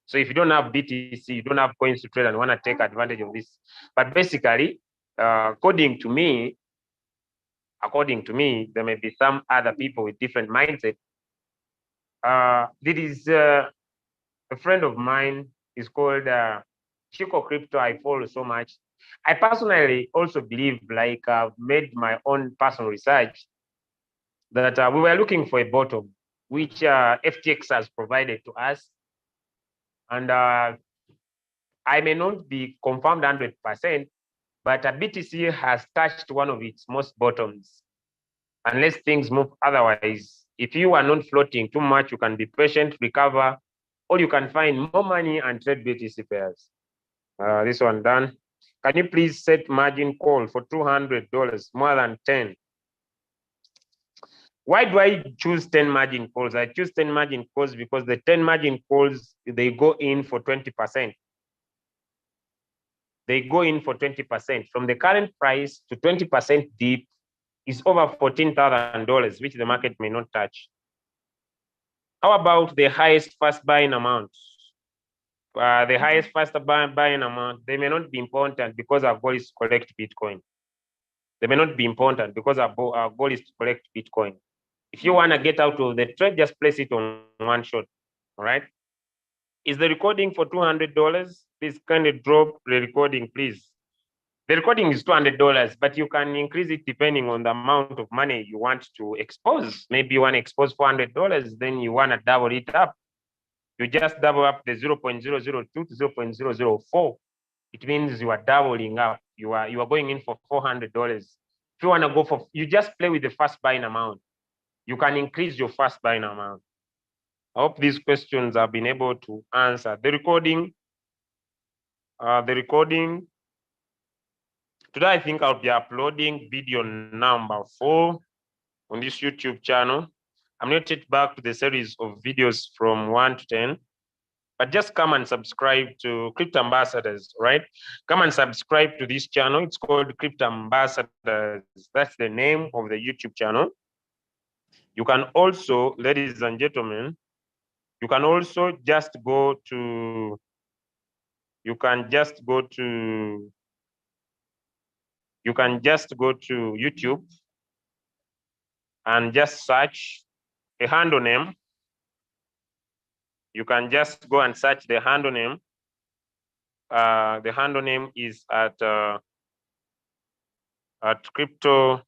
So if you don't have BTC, you don't have coins to trade and want to take advantage of this. But basically, according to me, there may be some other people with different mindset. There is a friend of mine, is called Chico Crypto. I follow so much. I personally also believe, like I've made my own personal research, that we were looking for a bottom, which FTX has provided to us. And I may not be confirmed 100%, but BTC has touched one of its most bottoms. Unless things move otherwise, if you are not floating too much, you can be patient, recover, or you can find more money and trade BTC pairs. This one done. Can you please set margin call for $200, more than 10? Why do I choose 10 margin calls? I choose 10 margin calls because the 10 margin calls, they go in for 20%. They go in for 20%. From the current price to 20% dip is over $14,000, which the market may not touch. How about the highest first buying amount? The highest first buying amount, they may not be important because our goal is to collect Bitcoin. They may not be important because our goal is to collect Bitcoin. If you want to get out of the trade, just place it on one shot. All right. Is the recording for $200? Please kindly drop the recording, please. The recording is $200, but you can increase it depending on the amount of money you want to expose. Maybe you want to expose $400, then you want to double it up. You just double up the 0.002 to 0.004. It means you are doubling up. You are going in for $400. If you want to go for, you just play with the first buying amount. You can increase your first buying amount. I hope these questions have been able to answer. The recording, today I think I'll be uploading video number 4 on this YouTube channel. I'm not yet back to the series of videos from 1 to 10, but just come and subscribe to Crypto Ambassadors, right? Come and subscribe to this channel. It's called Crypto Ambassadors. That's the name of the YouTube channel. You can also, ladies and gentlemen, you can also just go to, YouTube and just search a handle name. You can just go and search the handle name. The handle name is at crypto.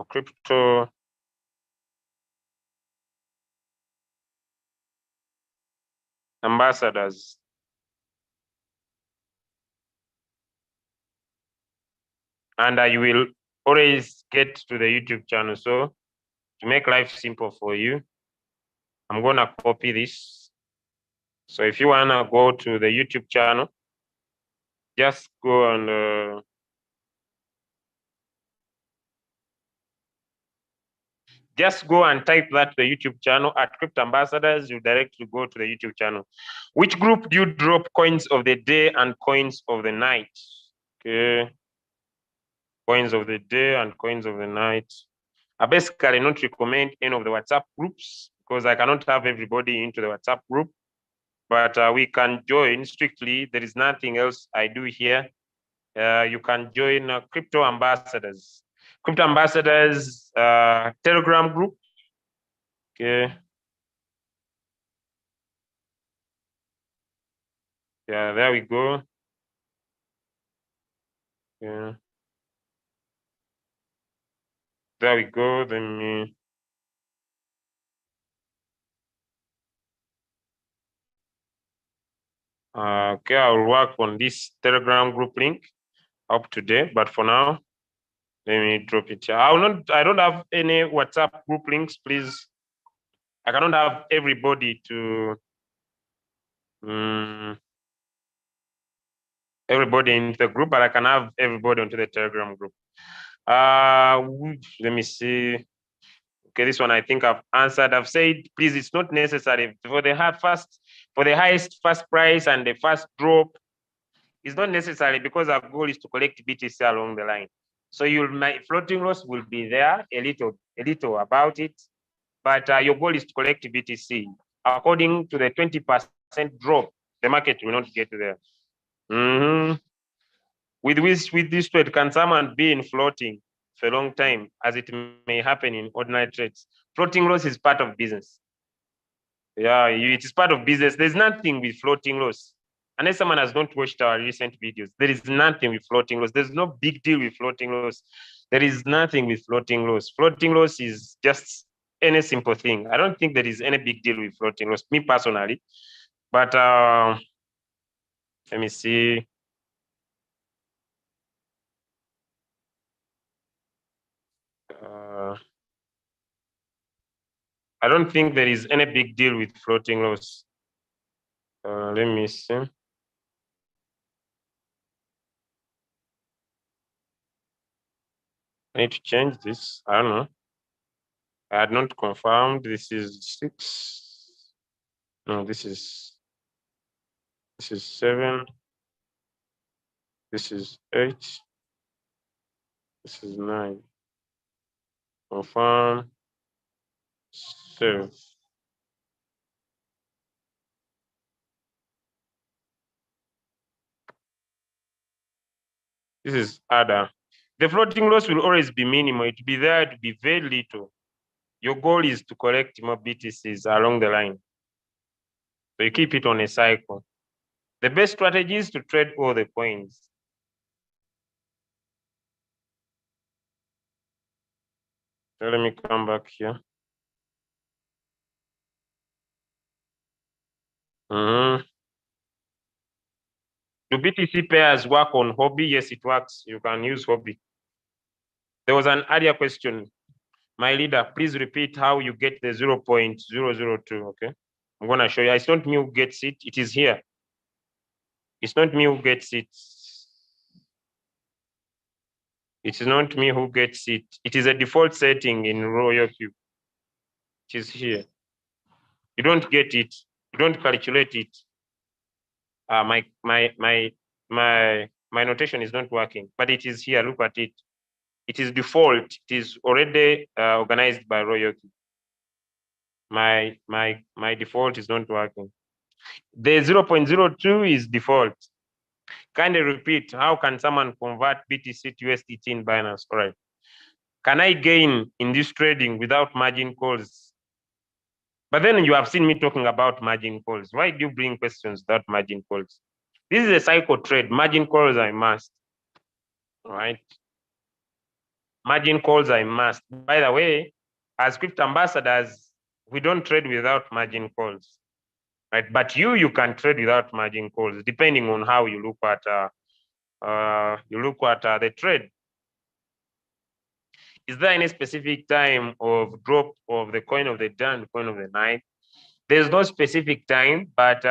Crypto Ambassadors. And you will always get to the YouTube channel. So to make life simple for you, I'm gonna copy this. So if you wanna go to the YouTube channel, just go and just go and type that the YouTube channel at Crypto Ambassadors. You directly go to the YouTube channel. Which group do you drop coins of the day and coins of the night? Okay. Coins of the day and coins of the night. I basically not recommend any of the WhatsApp groups because I cannot have everybody into the WhatsApp group, but we can join strictly. There is nothing else I do here. You can join Crypto Ambassadors. Crypto Ambassadors Telegram group. Okay. Yeah, there we go. Yeah. There we go. Let me. Okay, I'll work on this Telegram group link up to date, but for now, let me drop it here. I don't have any WhatsApp group links, please. I cannot have everybody to everybody into the group, but I can have everybody onto the Telegram group. Let me see. Okay, this one I think I've answered. I've said, please, it's not necessary for the highest first price and the first drop. It's not necessary because our goal is to collect BTC along the line. So my floating loss will be there a little about it, but your goal is to collect BTC. According to the 20% drop, the market will not get there. With this trade, can someone be in floating for a long time, as it may happen in ordinary trades? Floating loss is part of business. Yeah, it is part of business. There's nothing with floating loss. Unless someone has not watched our recent videos, there is nothing with floating loss. There's no big deal with floating loss. There is nothing with floating loss. Floating loss is just any simple thing. I don't think there is any big deal with floating loss, me personally. But let me see. I don't think there is any big deal with floating loss. Let me see. I need to change this. I don't know. I had not confirmed. This is 6. No, this is 7. This is 8. This is 9. Confirm. Save. This is ADA. The floating loss will always be minimal. It will be there to be very little. Your goal is to collect more BTCs along the line. So you keep it on a cycle. The best strategy is to trade all the coins. So let me come back here. Do BTC pairs work on Hobby? Yes, it works. You can use Hobby. There was an earlier question. My leader, please repeat how you get the 0.002, okay? I'm gonna show you. It's not me who gets it, it is here. It's not me who gets it. It is not me who gets it. It is a default setting in Royalq. It is here. You don't get it. You don't calculate it. My notation is not working, but it is here. Look at it. It is default. It is already organized by Royalq. My default is not working. The 0.02 is default. Kindly repeat, how can someone convert BTC to USDT in Binance? All right. Can I gain in this trading without margin calls? But then you have seen me talking about margin calls. Why do you bring questions without margin calls? This is a cycle trade. Margin calls are a must. All right. Margin calls are a must. By the way, as crypto ambassadors, we don't trade without margin calls. Right? But you can trade without margin calls, depending on how you look at the trade. Is there any specific time of drop of the coin of the day and coin of the night? There's no specific time, but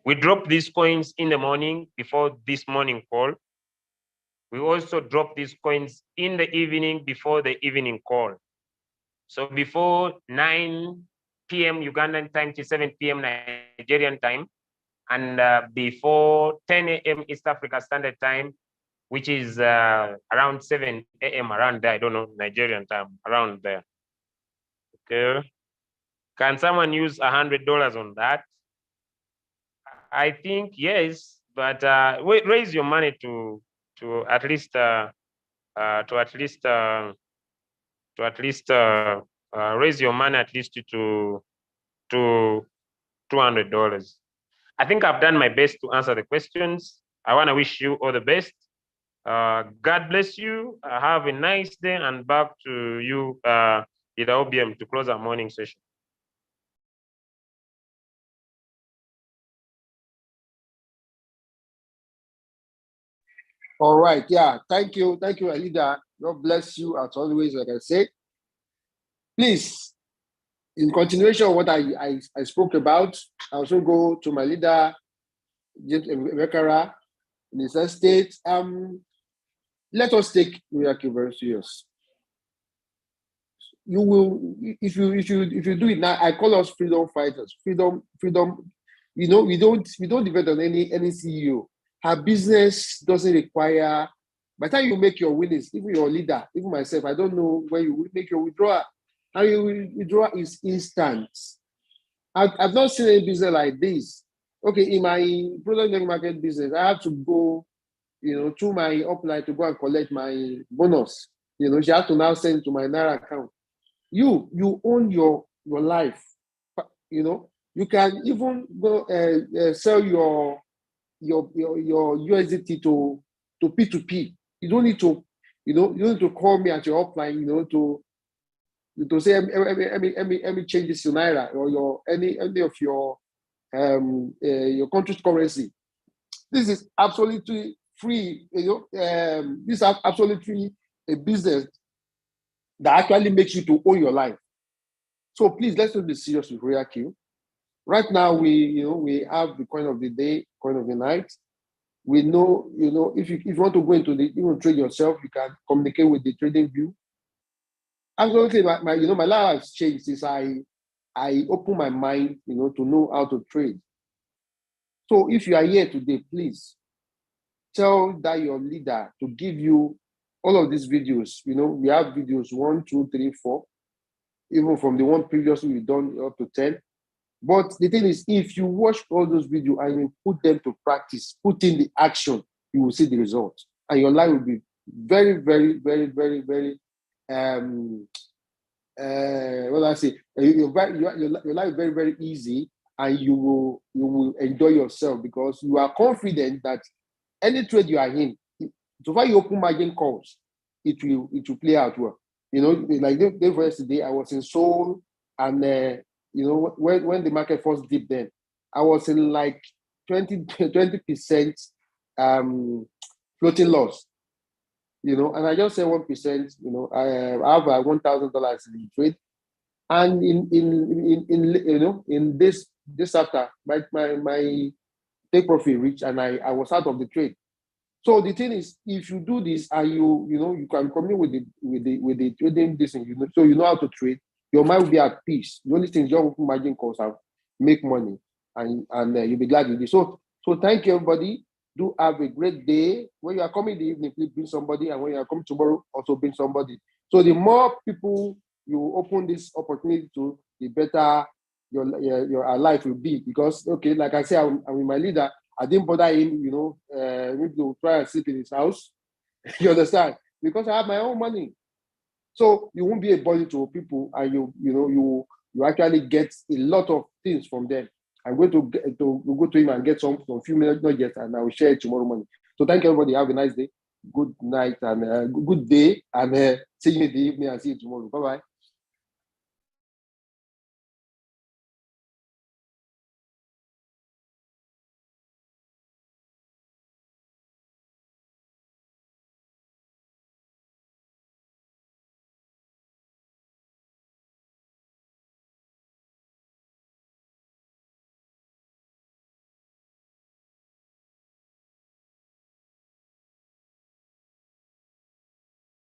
we drop these coins in the morning before this morning call. We also drop these coins in the evening before the evening call. So before 9 p.m. Ugandan time to 7 p.m. Nigerian time, and before 10 a.m. East Africa Standard Time, which is around 7 a.m. around there. I don't know, Nigerian time, around there. Okay. Can someone use $100 on that? I think yes, but raise your money to at least to at least raise your money at least to $200. I think I've done my best to answer the questions. I want to wish you all the best. God bless you. Have a nice day, and back to you, Leader OBM, to close our morning session. All right. Yeah. Thank you, Alida. God bless you as always. Like I said, please, in continuation of what I spoke about, I also go to my leader, James Emekara, in his estate. Let us take Royalq very serious. You will, if you do it now, I call us freedom fighters. Freedom. You know, we don't depend on any CEO. Her business doesn't require. By the time you make your winnings, even your leader, even myself, I don't know when you will make your withdrawal. How you withdraw is instant. I've not seen any business like this. Okay, in my product market business, I have to go, to my upline to go and collect my bonus. She has to now send to my Naira account. You own your life. You can even go sell your USDT to P2P. You don't need to, you don't need to call me at your upline, to say let me change this to Naira or your any of your country's currency. This is absolutely free. This is absolutely a business that actually makes you to own your life. So please, let's not be serious with Royalq. Right now, we have the coin of the day, coin of the night. We know, if you want to go into even trade yourself, you can communicate with the trading view. Absolutely, my life has changed since I open my mind, to know how to trade. So if you are here today, please tell that your leader to give you all of these videos. We have videos 1, 2, 3, 4, even from the one previously we've done up to 10. But the thing is, if you watch all those videos and you put them to practice, put in the action, you will see the result. And your life will be very, very, very, very, very, what do I say? Your life is very, very easy, and you will enjoy yourself because you are confident that any trade you are in, so far you open margin calls, it will play out well. Like for yesterday, I was in Seoul, and when the market first dipped, then I was in like 20% floating loss. And I just said 1%. I have $1,000 in trade, and in this after my take profit reached, and I was out of the trade. So the thing is, if you do this and you can communicate with the trading this, and so you know how to trade, your mind will be at peace. The only thing is just open margin calls and make money, and you'll be glad with this. So thank you, everybody. Do have a great day. When you are coming in the evening, please bring somebody, and when you are coming tomorrow, also bring somebody. So the more people you open this opportunity to, the better your life will be. Because like I said, I'm with my leader. I didn't bother him, maybe to try and sleep in his house. You understand? Because I have my own money. So you won't be a burden to people, and you actually get a lot of things from them. I'm going to go to him and get some few minutes, not yet, and I will share it tomorrow morning. So thank you, everybody. Have a nice day. Good night and good day, and see you in the evening, and see you tomorrow. Bye-bye.